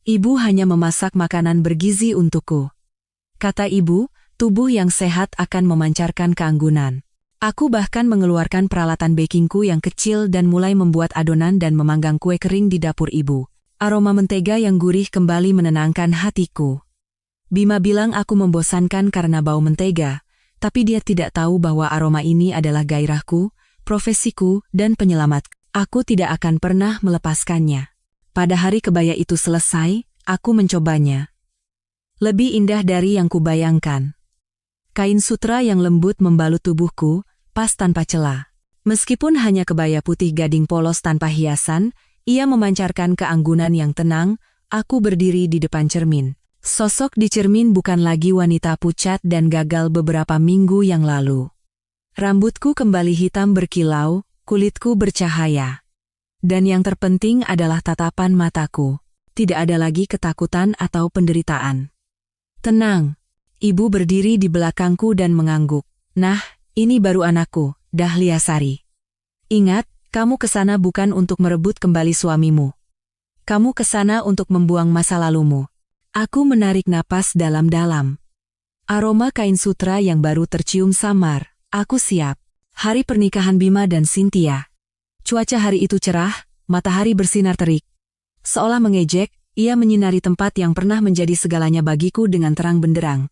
Ibu hanya memasak makanan bergizi untukku. Kata ibu, tubuh yang sehat akan memancarkan keanggunan. Aku bahkan mengeluarkan peralatan bakingku yang kecil dan mulai membuat adonan dan memanggang kue kering di dapur ibu. Aroma mentega yang gurih kembali menenangkan hatiku. Bima bilang aku membosankan karena bau mentega, tapi dia tidak tahu bahwa aroma ini adalah gairahku, profesiku, dan penyelamat. Aku tidak akan pernah melepaskannya. Pada hari kebaya itu selesai, aku mencobanya. Lebih indah dari yang kubayangkan. Kain sutra yang lembut membalut tubuhku, pas tanpa celah. Meskipun hanya kebaya putih gading polos tanpa hiasan, ia memancarkan keanggunan yang tenang. Aku berdiri di depan cermin. Sosok di cermin bukan lagi wanita pucat dan gagal beberapa minggu yang lalu. Rambutku kembali hitam berkilau, kulitku bercahaya. Dan yang terpenting adalah tatapan mataku. Tidak ada lagi ketakutan atau penderitaan. Tenang. Ibu berdiri di belakangku dan mengangguk. Nah, ini baru anakku, Dahlia Sari. Ingat, kamu kesana bukan untuk merebut kembali suamimu. Kamu kesana untuk membuang masa lalumu. Aku menarik napas dalam-dalam. Aroma kain sutra yang baru tercium samar. Aku siap. Hari pernikahan Bima dan Cynthia. Cuaca hari itu cerah, matahari bersinar terik. Seolah mengejek, ia menyinari tempat yang pernah menjadi segalanya bagiku dengan terang benderang.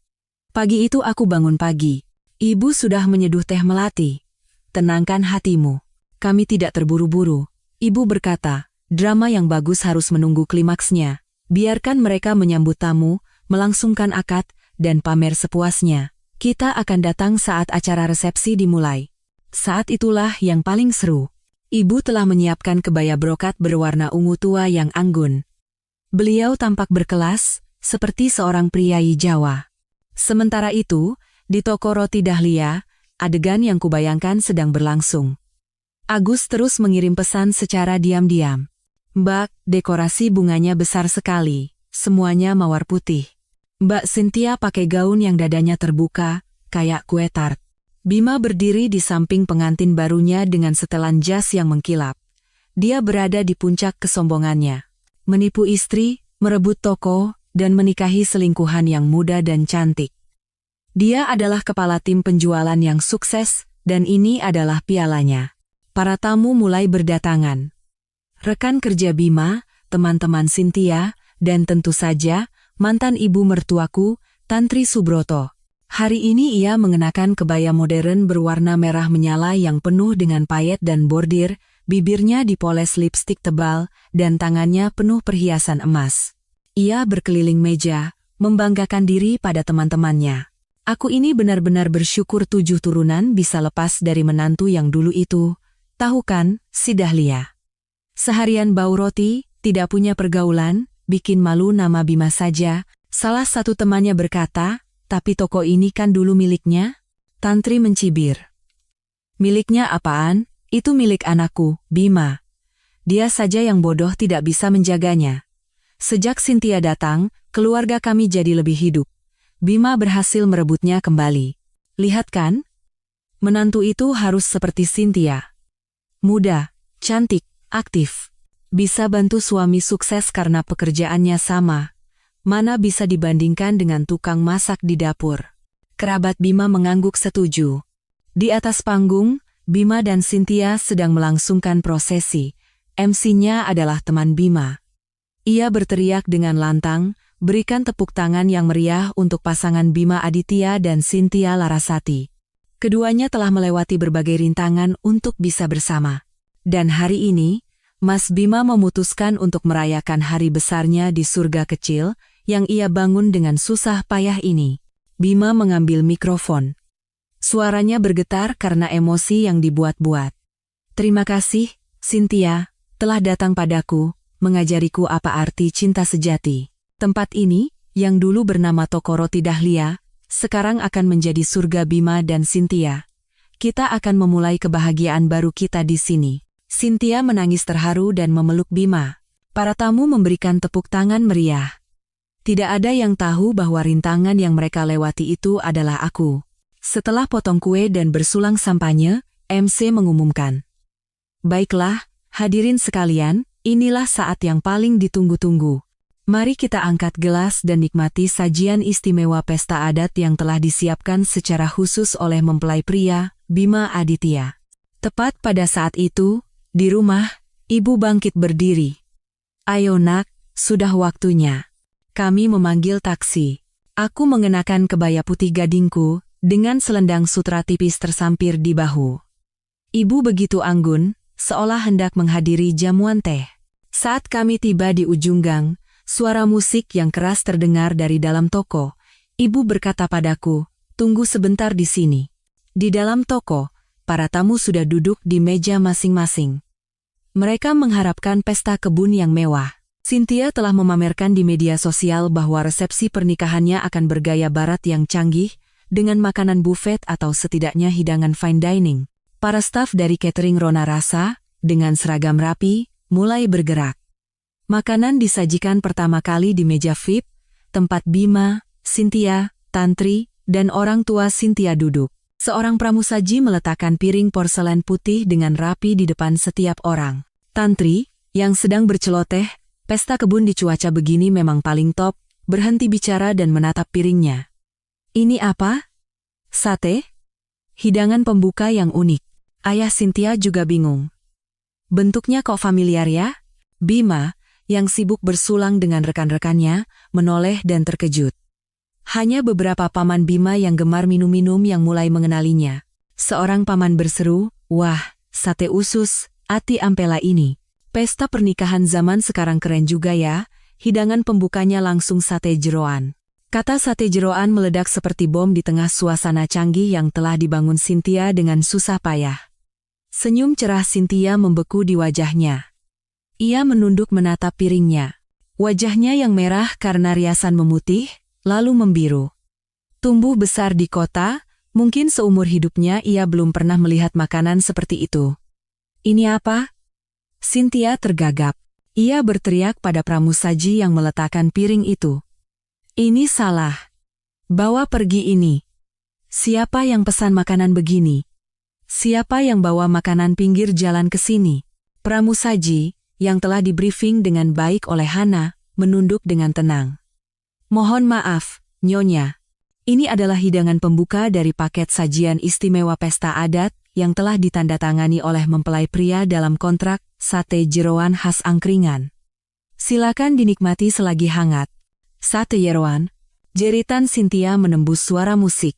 Pagi itu aku bangun pagi. Ibu sudah menyeduh teh melati. Tenangkan hatimu. Kami tidak terburu-buru. Ibu berkata, drama yang bagus harus menunggu klimaksnya. Biarkan mereka menyambut tamu, melangsungkan akad, dan pamer sepuasnya. Kita akan datang saat acara resepsi dimulai. Saat itulah yang paling seru. Ibu telah menyiapkan kebaya brokat berwarna ungu tua yang anggun. Beliau tampak berkelas, seperti seorang priayi Jawa. Sementara itu, di toko roti Dahlia, adegan yang kubayangkan sedang berlangsung. Agus terus mengirim pesan secara diam-diam. Mbak, dekorasi bunganya besar sekali, semuanya mawar putih. Mbak Cynthia pakai gaun yang dadanya terbuka, kayak kue tart. Bima berdiri di samping pengantin barunya dengan setelan jas yang mengkilap. Dia berada di puncak kesombongannya. Menipu istri, merebut toko, dan menikahi selingkuhan yang muda dan cantik. Dia adalah kepala tim penjualan yang sukses, dan ini adalah pialanya. Para tamu mulai berdatangan. Rekan kerja Bima, teman-teman Cynthia, dan tentu saja, mantan ibu mertuaku, Tantri Subroto. Hari ini ia mengenakan kebaya modern berwarna merah menyala yang penuh dengan payet dan bordir, bibirnya dipoles lipstik tebal, dan tangannya penuh perhiasan emas. Ia berkeliling meja, membanggakan diri pada teman-temannya. Aku ini benar-benar bersyukur 7 turunan bisa lepas dari menantu yang dulu itu. Tahu kan, si Dahlia. Seharian bau roti, tidak punya pergaulan, bikin malu nama Bima saja. Salah satu temannya berkata, tapi toko ini kan dulu miliknya? Tantri mencibir. Miliknya apaan? Itu milik anakku, Bima. Dia saja yang bodoh tidak bisa menjaganya. Sejak Cynthia datang, keluarga kami jadi lebih hidup. Bima berhasil merebutnya kembali. Lihat kan? Menantu itu harus seperti Cynthia. Muda, cantik, aktif. Bisa bantu suami sukses karena pekerjaannya sama. Mana bisa dibandingkan dengan tukang masak di dapur. Kerabat Bima mengangguk setuju. Di atas panggung, Bima dan Cynthia sedang melangsungkan prosesi. MC-nya adalah teman Bima. Ia berteriak dengan lantang, berikan tepuk tangan yang meriah untuk pasangan Bima Aditya dan Cynthia Larasati. Keduanya telah melewati berbagai rintangan untuk bisa bersama. Dan hari ini, Mas Bima memutuskan untuk merayakan hari besarnya di surga kecil, yang ia bangun dengan susah payah ini. Bima mengambil mikrofon. Suaranya bergetar karena emosi yang dibuat-buat. Terima kasih, Cynthia, telah datang padaku, mengajariku apa arti cinta sejati. Tempat ini, yang dulu bernama Toko Roti Dahlia, sekarang akan menjadi surga Bima dan Cynthia. Kita akan memulai kebahagiaan baru kita di sini. Cynthia menangis terharu dan memeluk Bima. Para tamu memberikan tepuk tangan meriah. Tidak ada yang tahu bahwa rintangan yang mereka lewati itu adalah aku. Setelah potong kue dan bersulang sampanye, MC mengumumkan. Baiklah, hadirin sekalian, inilah saat yang paling ditunggu-tunggu. Mari kita angkat gelas dan nikmati sajian istimewa pesta adat yang telah disiapkan secara khusus oleh mempelai pria, Bima Aditya. Tepat pada saat itu, di rumah, ibu bangkit berdiri. Ayo nak, sudah waktunya. Kami memanggil taksi. Aku mengenakan kebaya putih gadingku, dengan selendang sutra tipis tersampir di bahu. Ibu begitu anggun, seolah hendak menghadiri jamuan teh. Saat kami tiba di ujung gang, suara musik yang keras terdengar dari dalam toko. Ibu berkata padaku, tunggu sebentar di sini. Di dalam toko, para tamu sudah duduk di meja masing-masing. Mereka mengharapkan pesta kebun yang mewah. Cynthia telah memamerkan di media sosial bahwa resepsi pernikahannya akan bergaya barat yang canggih, dengan makanan buffet atau setidaknya hidangan fine dining. Para staf dari catering Rona Rasa, dengan seragam rapi, mulai bergerak. Makanan disajikan pertama kali di meja VIP, tempat Bima, Cynthia, Tantri, dan orang tua Cynthia duduk. Seorang pramusaji meletakkan piring porselen putih dengan rapi di depan setiap orang. Tantri, yang sedang berceloteh, pesta kebun di cuaca begini memang paling top, berhenti bicara dan menatap piringnya. Ini apa? Sate? Hidangan pembuka yang unik. Ayah Cynthia juga bingung. Bentuknya kok familiar ya? Bima, yang sibuk bersulang dengan rekan-rekannya, menoleh dan terkejut. Hanya beberapa paman Bima yang gemar minum-minum yang mulai mengenalinya. Seorang paman berseru, wah, sate usus, ati ampela ini. Pesta pernikahan zaman sekarang keren juga ya, hidangan pembukanya langsung sate jeroan. Kata sate jeroan meledak seperti bom di tengah suasana canggih yang telah dibangun Cynthia dengan susah payah. Senyum cerah Cynthia membeku di wajahnya. Ia menunduk menatap piringnya. Wajahnya yang merah karena riasan memutih, lalu membiru. Tumbuh besar di kota, mungkin seumur hidupnya ia belum pernah melihat makanan seperti itu. Ini apa? Cynthia tergagap. Ia berteriak pada pramusaji yang meletakkan piring itu. Ini salah. Bawa pergi ini. Siapa yang pesan makanan begini? Siapa yang bawa makanan pinggir jalan ke sini? Pramusaji, yang telah di-briefing dengan baik oleh Hana, menunduk dengan tenang. Mohon maaf, Nyonya. Ini adalah hidangan pembuka dari paket sajian istimewa pesta adat yang telah ditandatangani oleh mempelai pria dalam kontrak sate jeroan khas angkringan. Silakan dinikmati selagi hangat. Sate jeroan, jeritan Cynthia menembus suara musik.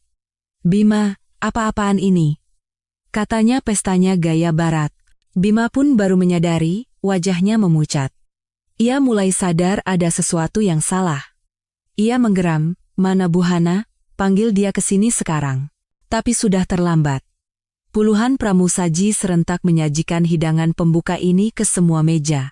Bima, apa-apaan ini? Katanya pestanya gaya barat. Bima pun baru menyadari, wajahnya memucat. Ia mulai sadar ada sesuatu yang salah. Ia menggeram, mana Bu Hana, panggil dia ke sini sekarang. Tapi sudah terlambat. Puluhan pramusaji serentak menyajikan hidangan pembuka ini ke semua meja.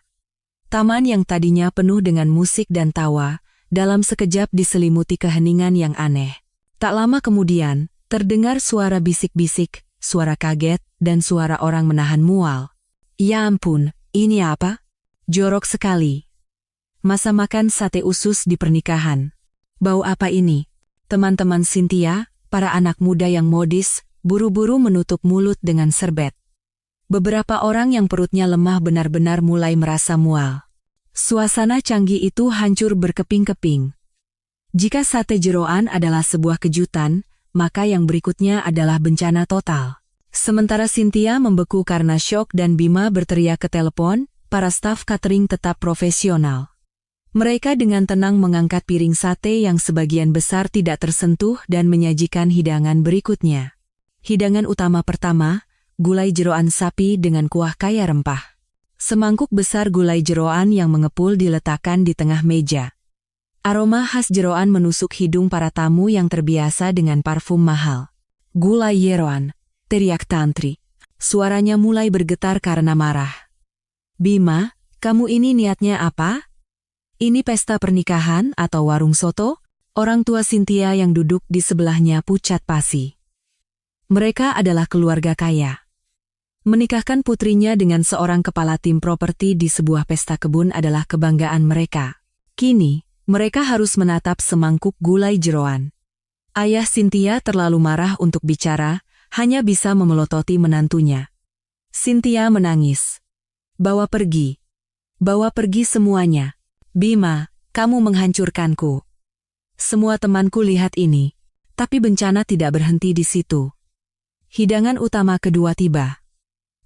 Taman yang tadinya penuh dengan musik dan tawa, dalam sekejap diselimuti keheningan yang aneh. Tak lama kemudian, terdengar suara bisik-bisik, suara kaget, dan suara orang menahan mual. Ya ampun, ini apa? Jorok sekali. Masa makan sate usus di pernikahan. Bau apa ini? Teman-teman Cynthia, para anak muda yang modis, buru-buru menutup mulut dengan serbet. Beberapa orang yang perutnya lemah benar-benar mulai merasa mual. Suasana canggih itu hancur berkeping-keping. Jika sate jeroan adalah sebuah kejutan, maka yang berikutnya adalah bencana total. Sementara Cynthia membeku karena syok dan Bima berteriak ke telepon, para staf catering tetap profesional. Mereka dengan tenang mengangkat piring sate yang sebagian besar tidak tersentuh dan menyajikan hidangan berikutnya. Hidangan utama pertama, gulai jeroan sapi dengan kuah kaya rempah. Semangkuk besar gulai jeroan yang mengepul diletakkan di tengah meja. Aroma khas jeroan menusuk hidung para tamu yang terbiasa dengan parfum mahal. Gulai jeroan, teriak Tantri. Suaranya mulai bergetar karena marah. Bima, kamu ini niatnya apa? Ini pesta pernikahan atau warung soto? Orang tua Cynthia yang duduk di sebelahnya pucat pasi. Mereka adalah keluarga kaya. Menikahkan putrinya dengan seorang kepala tim properti di sebuah pesta kebun adalah kebanggaan mereka. Kini, mereka harus menatap semangkuk gulai jeroan. Ayah Cynthia terlalu marah untuk bicara, hanya bisa memelototi menantunya. Cynthia menangis. Bawa pergi. Bawa pergi semuanya. Bima, kamu menghancurkanku. Semua temanku lihat ini. Tapi bencana tidak berhenti di situ. Hidangan utama kedua tiba.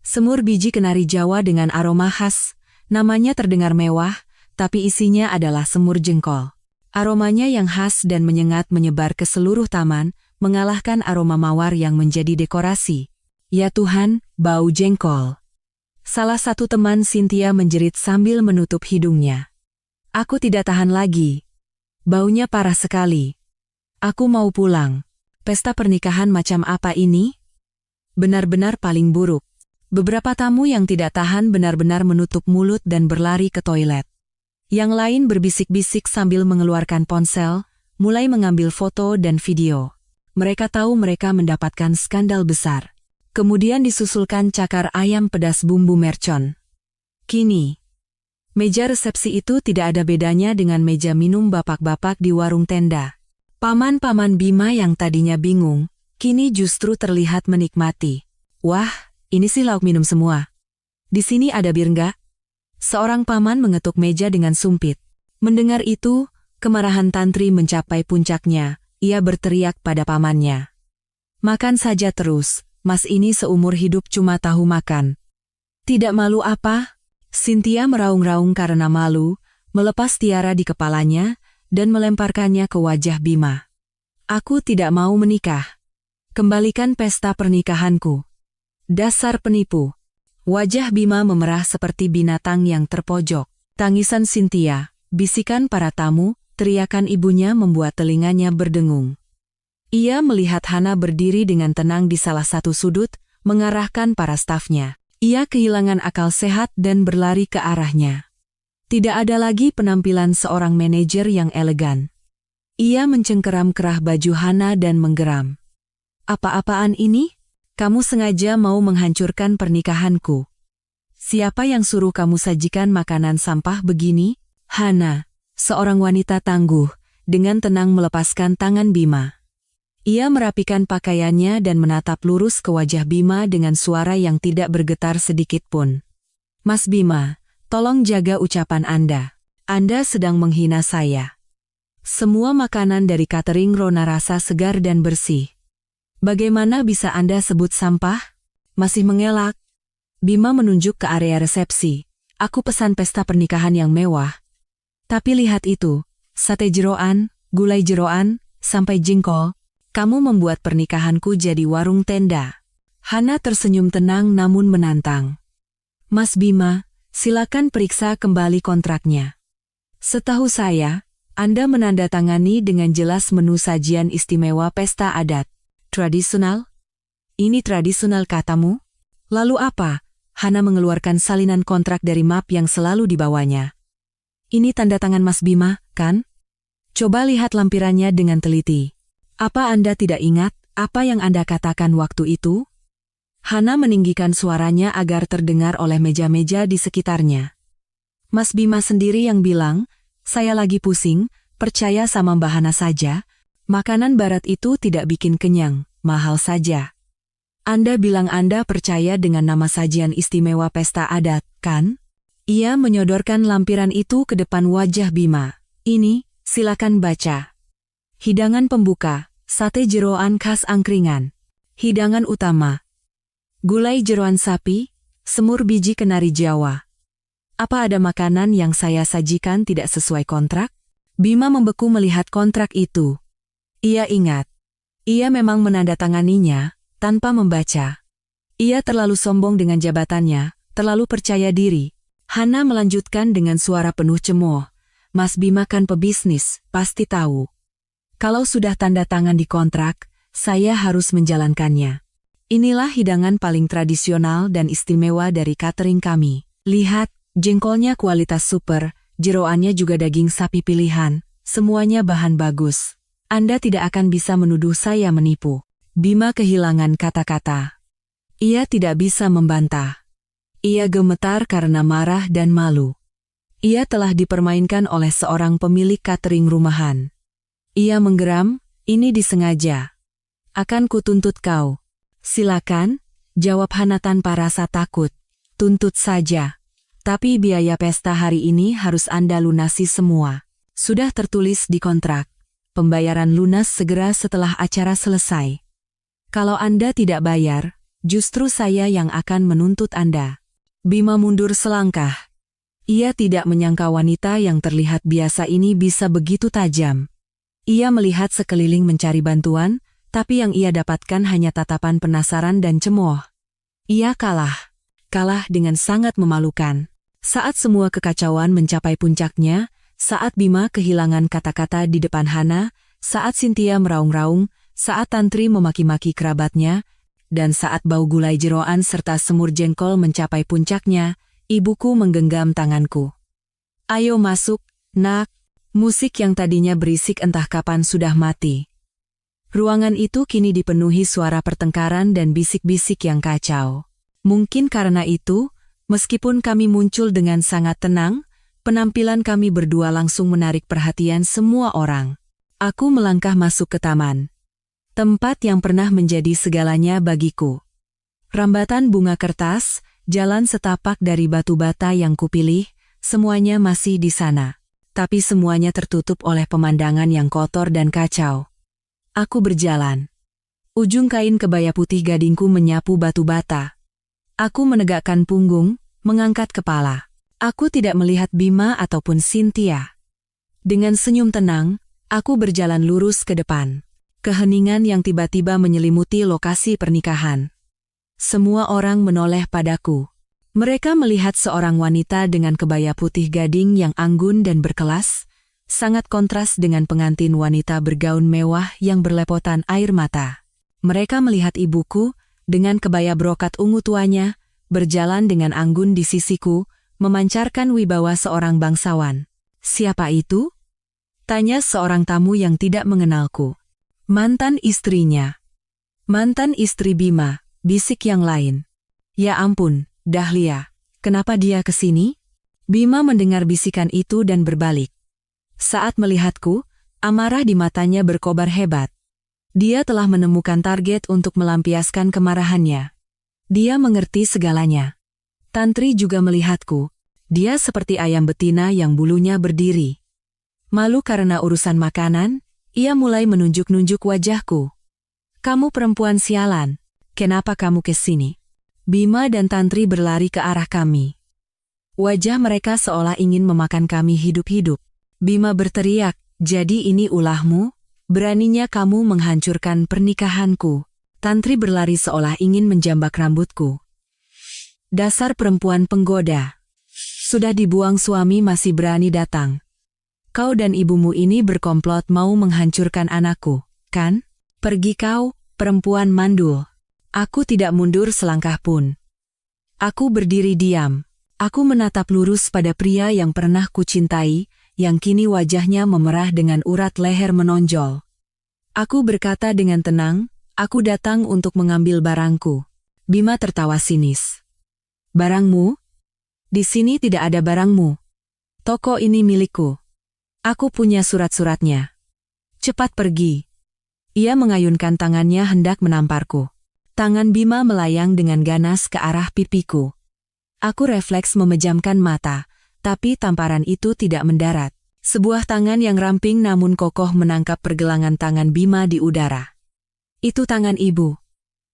Semur biji kenari Jawa dengan aroma khas, namanya terdengar mewah, tapi isinya adalah semur jengkol. Aromanya yang khas dan menyengat menyebar ke seluruh taman, mengalahkan aroma mawar yang menjadi dekorasi. Ya Tuhan, bau jengkol. Salah satu teman Cynthia menjerit sambil menutup hidungnya. Aku tidak tahan lagi. Baunya parah sekali. Aku mau pulang. Pesta pernikahan macam apa ini? Benar-benar paling buruk. Beberapa tamu yang tidak tahan benar-benar menutup mulut dan berlari ke toilet. Yang lain berbisik-bisik sambil mengeluarkan ponsel, mulai mengambil foto dan video. Mereka tahu mereka mendapatkan skandal besar. Kemudian disusulkan cakar ayam pedas bumbu mercon. Kini, meja resepsi itu tidak ada bedanya dengan meja minum bapak-bapak di warung tenda. Paman-paman Bima yang tadinya bingung, kini justru terlihat menikmati. Wah, ini sih lauk minum semua. Di sini ada bir enggak? Seorang paman mengetuk meja dengan sumpit. Mendengar itu, kemarahan Tantri mencapai puncaknya. Ia berteriak pada pamannya. Makan saja terus, mas ini seumur hidup cuma tahu makan. Tidak malu apa? Cynthia meraung-raung karena malu, melepas tiara di kepalanya, dan melemparkannya ke wajah Bima. Aku tidak mau menikah. Kembalikan pesta pernikahanku. Dasar penipu. Wajah Bima memerah seperti binatang yang terpojok. Tangisan Cynthia, bisikan para tamu, teriakan ibunya membuat telinganya berdengung. Ia melihat Hana berdiri dengan tenang di salah satu sudut, mengarahkan para stafnya. Ia kehilangan akal sehat dan berlari ke arahnya. Tidak ada lagi penampilan seorang manajer yang elegan. Ia mencengkeram kerah baju Hana dan menggeram. Apa-apaan ini? Kamu sengaja mau menghancurkan pernikahanku. Siapa yang suruh kamu sajikan makanan sampah begini? Hana, seorang wanita tangguh, dengan tenang melepaskan tangan Bima. Ia merapikan pakaiannya dan menatap lurus ke wajah Bima dengan suara yang tidak bergetar sedikit pun. Mas Bima, tolong jaga ucapan Anda. Anda sedang menghina saya. Semua makanan dari catering Rona rasa segar dan bersih. Bagaimana bisa Anda sebut sampah? Masih mengelak. Bima menunjuk ke area resepsi. Aku pesan pesta pernikahan yang mewah. Tapi lihat itu, sate jeroan, gulai jeroan, sampai jengkol. Kamu membuat pernikahanku jadi warung tenda. Hana tersenyum tenang namun menantang. Mas Bima, silakan periksa kembali kontraknya. Setahu saya, Anda menandatangani dengan jelas menu sajian istimewa pesta adat. Tradisional? Ini tradisional katamu? Lalu apa? Hana mengeluarkan salinan kontrak dari map yang selalu dibawanya. Ini tanda tangan Mas Bima, kan? Coba lihat lampirannya dengan teliti. Apa Anda tidak ingat apa yang Anda katakan waktu itu? Hana meninggikan suaranya agar terdengar oleh meja-meja di sekitarnya. Mas Bima sendiri yang bilang, saya lagi pusing, percaya sama Mbak Hana saja, makanan barat itu tidak bikin kenyang, mahal saja. Anda bilang Anda percaya dengan nama sajian istimewa pesta adat, kan? Ia menyodorkan lampiran itu ke depan wajah Bima. Ini, silakan baca. Hidangan pembuka, sate jeroan khas angkringan. Hidangan utama, gulai jeroan sapi, semur biji kenari Jawa. Apa ada makanan yang saya sajikan tidak sesuai kontrak? Bima membeku melihat kontrak itu. Ia ingat. Ia memang menandatanganinya, tanpa membaca. Ia terlalu sombong dengan jabatannya, terlalu percaya diri. Hana melanjutkan dengan suara penuh cemooh. Mas Bima kan pebisnis, pasti tahu. Kalau sudah tanda tangan di kontrak, saya harus menjalankannya. Inilah hidangan paling tradisional dan istimewa dari catering kami. Lihat, jengkolnya kualitas super, jeroannya juga daging sapi pilihan, semuanya bahan bagus. Anda tidak akan bisa menuduh saya menipu. Bima kehilangan kata-kata. Ia tidak bisa membantah. Ia gemetar karena marah dan malu. Ia telah dipermainkan oleh seorang pemilik catering rumahan. Ia menggeram, ini disengaja. Akan kutuntut kau. Silakan, jawab Hana tanpa rasa takut. Tuntut saja. Tapi biaya pesta hari ini harus Anda lunasi semua. Sudah tertulis di kontrak. Pembayaran lunas segera setelah acara selesai. Kalau Anda tidak bayar, justru saya yang akan menuntut Anda. Bima mundur selangkah. Ia tidak menyangka wanita yang terlihat biasa ini bisa begitu tajam. Ia melihat sekeliling mencari bantuan, tapi yang ia dapatkan hanya tatapan penasaran dan cemooh. Ia kalah. Kalah dengan sangat memalukan. Saat semua kekacauan mencapai puncaknya, saat Bima kehilangan kata-kata di depan Hana, saat Cynthia meraung-raung, saat Tantri memaki-maki kerabatnya, dan saat bau gulai jeroan serta semur jengkol mencapai puncaknya, ibuku menggenggam tanganku. Ayo masuk, nak. Musik yang tadinya berisik entah kapan sudah mati. Ruangan itu kini dipenuhi suara pertengkaran dan bisik-bisik yang kacau. Mungkin karena itu, meskipun kami muncul dengan sangat tenang, penampilan kami berdua langsung menarik perhatian semua orang. Aku melangkah masuk ke taman. Tempat yang pernah menjadi segalanya bagiku. Rambatan bunga kertas, jalan setapak dari batu bata yang kupilih, semuanya masih di sana. Tapi semuanya tertutup oleh pemandangan yang kotor dan kacau. Aku berjalan. Ujung kain kebaya putih gadingku menyapu batu bata. Aku menegakkan punggung, mengangkat kepala. Aku tidak melihat Bima ataupun Cynthia. Dengan senyum tenang, aku berjalan lurus ke depan. Keheningan yang tiba-tiba menyelimuti lokasi pernikahan. Semua orang menoleh padaku. Mereka melihat seorang wanita dengan kebaya putih gading yang anggun dan berkelas, sangat kontras dengan pengantin wanita bergaun mewah yang berlepotan air mata. Mereka melihat ibuku, dengan kebaya brokat ungu tuanya, berjalan dengan anggun di sisiku, memancarkan wibawa seorang bangsawan. Siapa itu? Tanya seorang tamu yang tidak mengenalku. Mantan istrinya. Mantan istri Bima, bisik yang lain. Ya ampun. Dahlia, kenapa dia ke sini? Bima mendengar bisikan itu dan berbalik. Saat melihatku, Amarah di matanya berkobar hebat. Dia telah menemukan target untuk melampiaskan kemarahannya. Dia mengerti segalanya. Tantri juga melihatku. Dia seperti ayam betina yang bulunya berdiri. Malu karena urusan makanan, ia mulai menunjuk-nunjuk wajahku. Kamu perempuan sialan, kenapa kamu ke sini? Bima dan Tantri berlari ke arah kami. Wajah mereka seolah ingin memakan kami hidup-hidup. Bima berteriak, jadi ini ulahmu? Beraninya kamu menghancurkan pernikahanku. Tantri berlari seolah ingin menjambak rambutku. Dasar perempuan penggoda. Sudah dibuang suami masih berani datang. Kau dan ibumu ini berkomplot mau menghancurkan anakku, kan? Pergi kau, perempuan mandul. Aku tidak mundur selangkah pun. Aku berdiri diam. Aku menatap lurus pada pria yang pernah kucintai, yang kini wajahnya memerah dengan urat leher menonjol. Aku berkata dengan tenang, aku datang untuk mengambil barangku. Bima tertawa sinis. Barangmu? Di sini tidak ada barangmu. Toko ini milikku. Aku punya surat-suratnya. Cepat pergi. Ia mengayunkan tangannya hendak menamparku. Tangan Bima melayang dengan ganas ke arah pipiku. Aku refleks memejamkan mata, tapi tamparan itu tidak mendarat. Sebuah tangan yang ramping namun kokoh menangkap pergelangan tangan Bima di udara. Itu tangan ibu.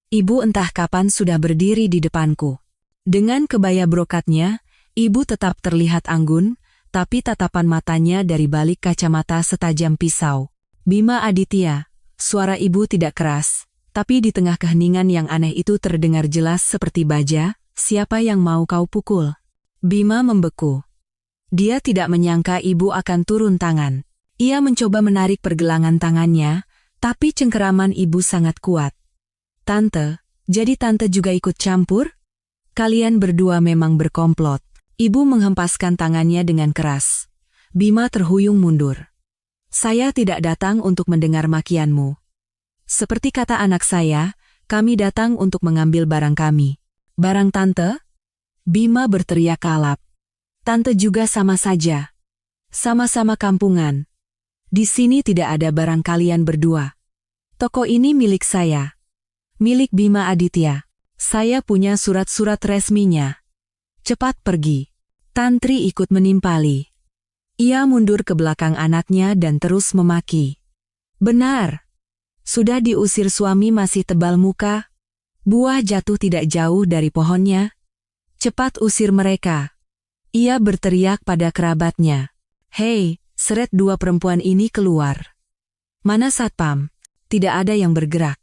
Ibu entah kapan sudah berdiri di depanku. Dengan kebaya brokatnya, ibu tetap terlihat anggun, tapi tatapan matanya dari balik kacamata setajam pisau. Bima Aditya, suara ibu tidak keras, tapi di tengah keheningan yang aneh itu terdengar jelas seperti baja, siapa yang mau kau pukul? Bima membeku. Dia tidak menyangka ibu akan turun tangan. Ia mencoba menarik pergelangan tangannya, tapi cengkeraman ibu sangat kuat. Tante, jadi tante juga ikut campur? Kalian berdua memang berkomplot. Ibu menghempaskan tangannya dengan keras. Bima terhuyung mundur. Saya tidak datang untuk mendengar makianmu. Seperti kata anak saya, kami datang untuk mengambil barang kami. Barang tante? Bima berteriak kalap. Tante juga sama saja. Sama-sama kampungan. Di sini tidak ada barang kalian berdua. Toko ini milik saya. Milik Bima Aditya. Saya punya surat-surat resminya. Cepat pergi. Tantri ikut menimpali. Ia mundur ke belakang anaknya dan terus memaki. Benar. Sudah diusir suami masih tebal muka. Buah jatuh tidak jauh dari pohonnya. Cepat usir mereka. Ia berteriak pada kerabatnya. Hei, seret dua perempuan ini keluar. Mana satpam? Tidak ada yang bergerak.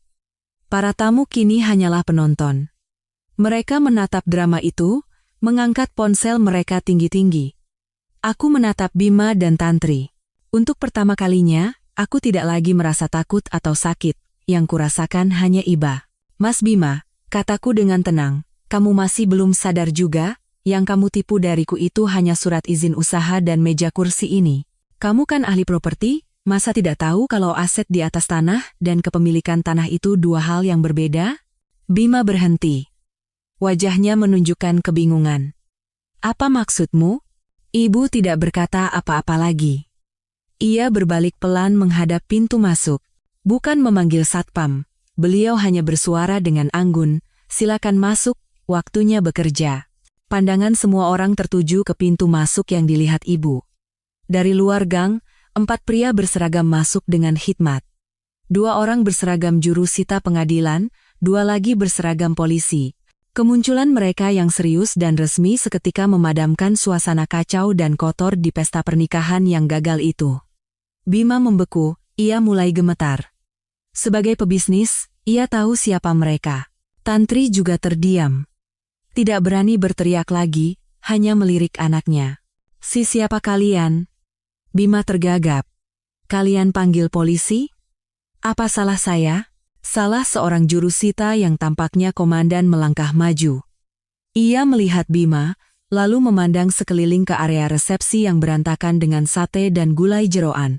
Para tamu kini hanyalah penonton. Mereka menatap drama itu, mengangkat ponsel mereka tinggi-tinggi. Aku menatap Bima dan Tantri. Untuk pertama kalinya, aku tidak lagi merasa takut atau sakit. Yang kurasakan hanya iba. Mas Bima, kataku dengan tenang, kamu masih belum sadar juga? Yang kamu tipu dariku itu hanya surat izin usaha dan meja kursi ini. Kamu kan ahli properti, masa tidak tahu kalau aset di atas tanah dan kepemilikan tanah itu dua hal yang berbeda? Bima berhenti. Wajahnya menunjukkan kebingungan. Apa maksudmu? Ibu tidak berkata apa-apa lagi. Ia berbalik pelan menghadap pintu masuk. Bukan memanggil satpam. Beliau hanya bersuara dengan anggun, silakan masuk, waktunya bekerja. Pandangan semua orang tertuju ke pintu masuk yang dilihat ibu. Dari luar gang, 4 pria berseragam masuk dengan khidmat. 2 orang berseragam jurusita pengadilan, 2 lagi berseragam polisi. Kemunculan mereka yang serius dan resmi seketika memadamkan suasana kacau dan kotor di pesta pernikahan yang gagal itu. Bima membeku, ia mulai gemetar. Sebagai pebisnis, ia tahu siapa mereka. Tantri juga terdiam. Tidak berani berteriak lagi, hanya melirik anaknya. Siapa kalian? Bima tergagap. Kalian panggil polisi? Apa salah saya? Salah seorang jurusita yang tampaknya komandan melangkah maju. Ia melihat Bima, lalu memandang sekeliling ke area resepsi yang berantakan dengan sate dan gulai jeroan.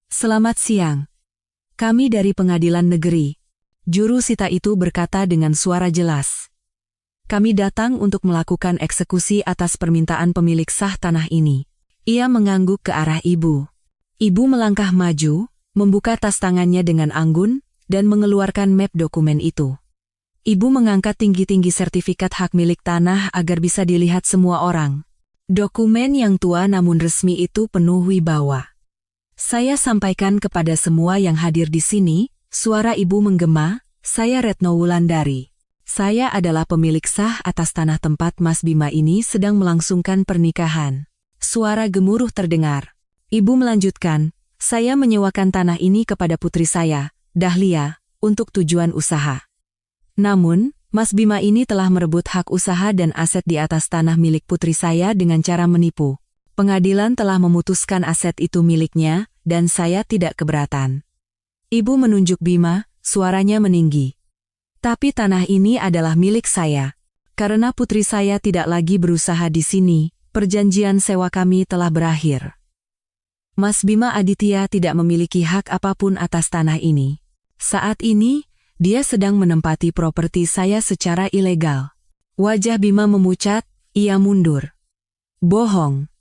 Selamat siang. Kami dari pengadilan negeri. Jurusita itu berkata dengan suara jelas. Kami datang untuk melakukan eksekusi atas permintaan pemilik sah tanah ini. Ia mengangguk ke arah ibu. Ibu melangkah maju, membuka tas tangannya dengan anggun, dan mengeluarkan map dokumen itu. Ibu mengangkat tinggi-tinggi sertifikat hak milik tanah agar bisa dilihat semua orang. Dokumen yang tua namun resmi itu penuh wibawa. Saya sampaikan kepada semua yang hadir di sini, suara ibu menggema, saya Retno Wulandari. Saya adalah pemilik sah atas tanah tempat Mas Bima ini sedang melangsungkan pernikahan. Suara gemuruh terdengar. Ibu melanjutkan, saya menyewakan tanah ini kepada putri saya, Dahlia, untuk tujuan usaha. Namun, Mas Bima ini telah merebut hak usaha dan aset di atas tanah milik putri saya dengan cara menipu. Pengadilan telah memutuskan aset itu miliknya, dan saya tidak keberatan. Ibu menunjuk Bima, suaranya meninggi. Tapi tanah ini adalah milik saya. Karena putri saya tidak lagi berusaha di sini, perjanjian sewa kami telah berakhir. Mas Bima Aditya tidak memiliki hak apapun atas tanah ini. Saat ini, dia sedang menempati properti saya secara ilegal. Wajah Bima memucat, ia mundur. Bohong.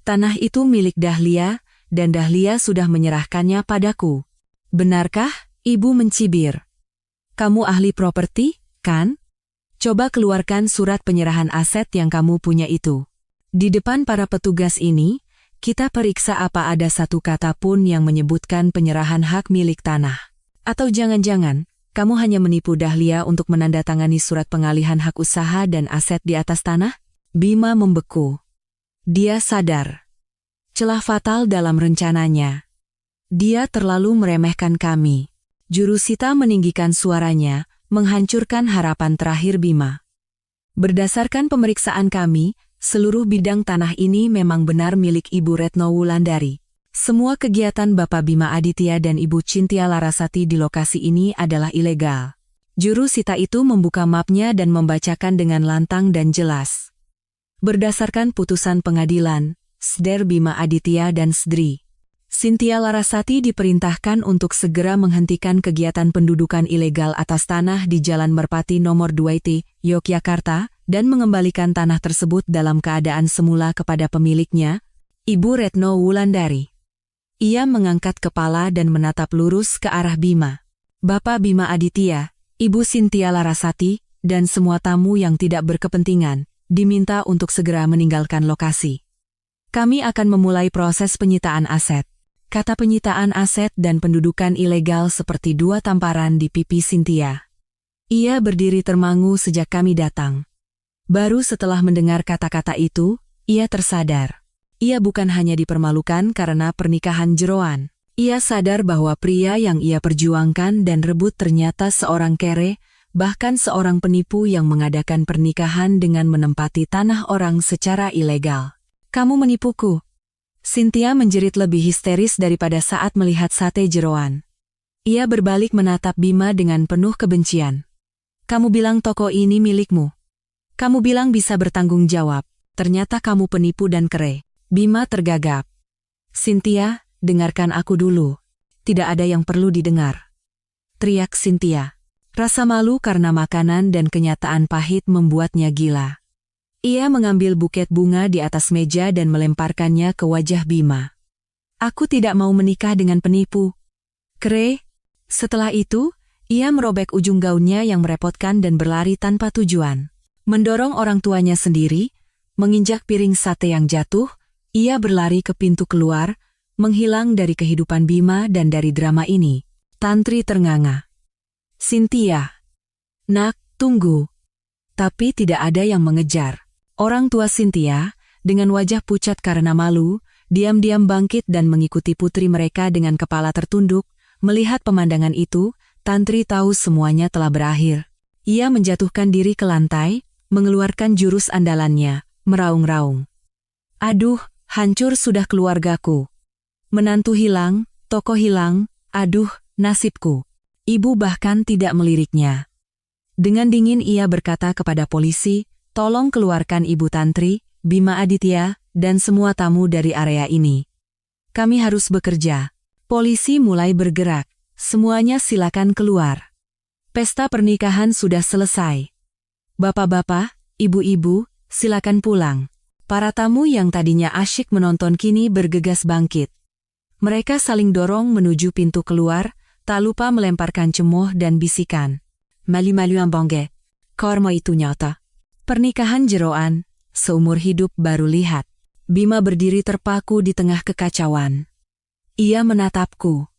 Tanah itu milik Dahlia, dan Dahlia sudah menyerahkannya padaku. Benarkah? Ibu mencibir. Kamu ahli properti, kan? Coba keluarkan surat penyerahan aset yang kamu punya itu. Di depan para petugas ini, kita periksa apa ada satu kata pun yang menyebutkan penyerahan hak milik tanah. Atau jangan-jangan, kamu hanya menipu Dahlia untuk menandatangani surat pengalihan hak usaha dan aset di atas tanah? Bima membeku. Dia sadar. Celah fatal dalam rencananya. Dia terlalu meremehkan kami. Jurusita meninggikan suaranya, menghancurkan harapan terakhir Bima. Berdasarkan pemeriksaan kami, seluruh bidang tanah ini memang benar milik Ibu Retno Wulandari. Semua kegiatan Bapak Bima Aditya dan Ibu Cynthia Larasati di lokasi ini adalah ilegal. Jurusita itu membuka mapnya dan membacakan dengan lantang dan jelas. Berdasarkan putusan pengadilan, Sder Bima Aditya dan Sdri Cynthia Larasati diperintahkan untuk segera menghentikan kegiatan pendudukan ilegal atas tanah di Jalan Merpati nomor 2 Yogyakarta, dan mengembalikan tanah tersebut dalam keadaan semula kepada pemiliknya, Ibu Retno Wulandari. Ia mengangkat kepala dan menatap lurus ke arah Bima. Bapak Bima Aditya, Ibu Cynthia Larasati, dan semua tamu yang tidak berkepentingan, diminta untuk segera meninggalkan lokasi. Kami akan memulai proses penyitaan aset. Kata penyitaan aset dan pendudukan ilegal seperti dua tamparan di pipi Cynthia. Ia berdiri termangu sejak kami datang. Baru setelah mendengar kata-kata itu, ia tersadar. Ia bukan hanya dipermalukan karena pernikahan jeroan. Ia sadar bahwa pria yang ia perjuangkan dan rebut ternyata seorang kere, bahkan seorang penipu yang mengadakan pernikahan dengan menempati tanah orang secara ilegal. Kamu menipuku. Cynthia menjerit lebih histeris daripada saat melihat sate jeroan. Ia berbalik menatap Bima dengan penuh kebencian. Kamu bilang toko ini milikmu. Kamu bilang bisa bertanggung jawab. Ternyata kamu penipu dan kere. Bima tergagap. Cynthia, dengarkan aku dulu. Tidak ada yang perlu didengar. Teriak Cynthia. Rasa malu karena makanan dan kenyataan pahit membuatnya gila. Ia mengambil buket bunga di atas meja dan melemparkannya ke wajah Bima. Aku tidak mau menikah dengan penipu. Kere. Setelah itu, ia merobek ujung gaunnya yang merepotkan dan berlari tanpa tujuan. Mendorong orang tuanya sendiri, menginjak piring sate yang jatuh, ia berlari ke pintu keluar, menghilang dari kehidupan Bima dan dari drama ini. Tantri ternganga. Cynthia. Nak, tunggu. Tapi tidak ada yang mengejar. Orang tua Cynthia, dengan wajah pucat karena malu, diam-diam bangkit dan mengikuti putri mereka dengan kepala tertunduk. Melihat pemandangan itu, Tantri tahu semuanya telah berakhir. Ia menjatuhkan diri ke lantai, mengeluarkan jurus andalannya, meraung-raung. Aduh, hancur sudah keluargaku. Menantu hilang, toko hilang, aduh, nasibku. Ibu bahkan tidak meliriknya. Dengan dingin ia berkata kepada polisi, tolong keluarkan Ibu Tantri, Bima Aditya, dan semua tamu dari area ini. Kami harus bekerja. Polisi mulai bergerak. Semuanya silakan keluar. Pesta pernikahan sudah selesai. Bapak-bapak, ibu-ibu, silakan pulang. Para tamu yang tadinya asyik menonton kini bergegas bangkit. Mereka saling dorong menuju pintu keluar, tak lupa melemparkan cemoh dan bisikan. Malu-malu bangge. Kormo itu nyata. Pernikahan jeroan, seumur hidup baru lihat. Bima berdiri terpaku di tengah kekacauan. Ia menatapku.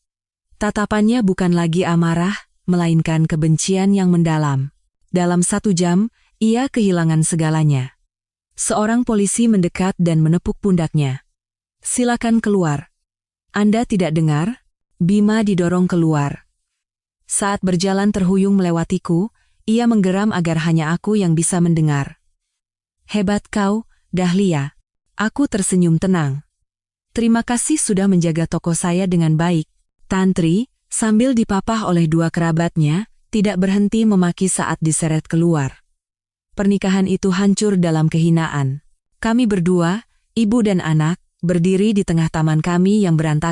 Tatapannya bukan lagi amarah, melainkan kebencian yang mendalam. Dalam 1 jam, ia kehilangan segalanya. Seorang polisi mendekat dan menepuk pundaknya. Silakan keluar. Anda tidak dengar? Bima didorong keluar. Saat berjalan terhuyung melewatiku, ia menggeram agar hanya aku yang bisa mendengar. Hebat kau, Dahlia. Aku tersenyum tenang. Terima kasih sudah menjaga toko saya dengan baik. Tantri, sambil dipapah oleh 2 kerabatnya, tidak berhenti memaki saat diseret keluar. Pernikahan itu hancur dalam kehinaan. Kami berdua, ibu dan anak, berdiri di tengah taman kami yang berantakan.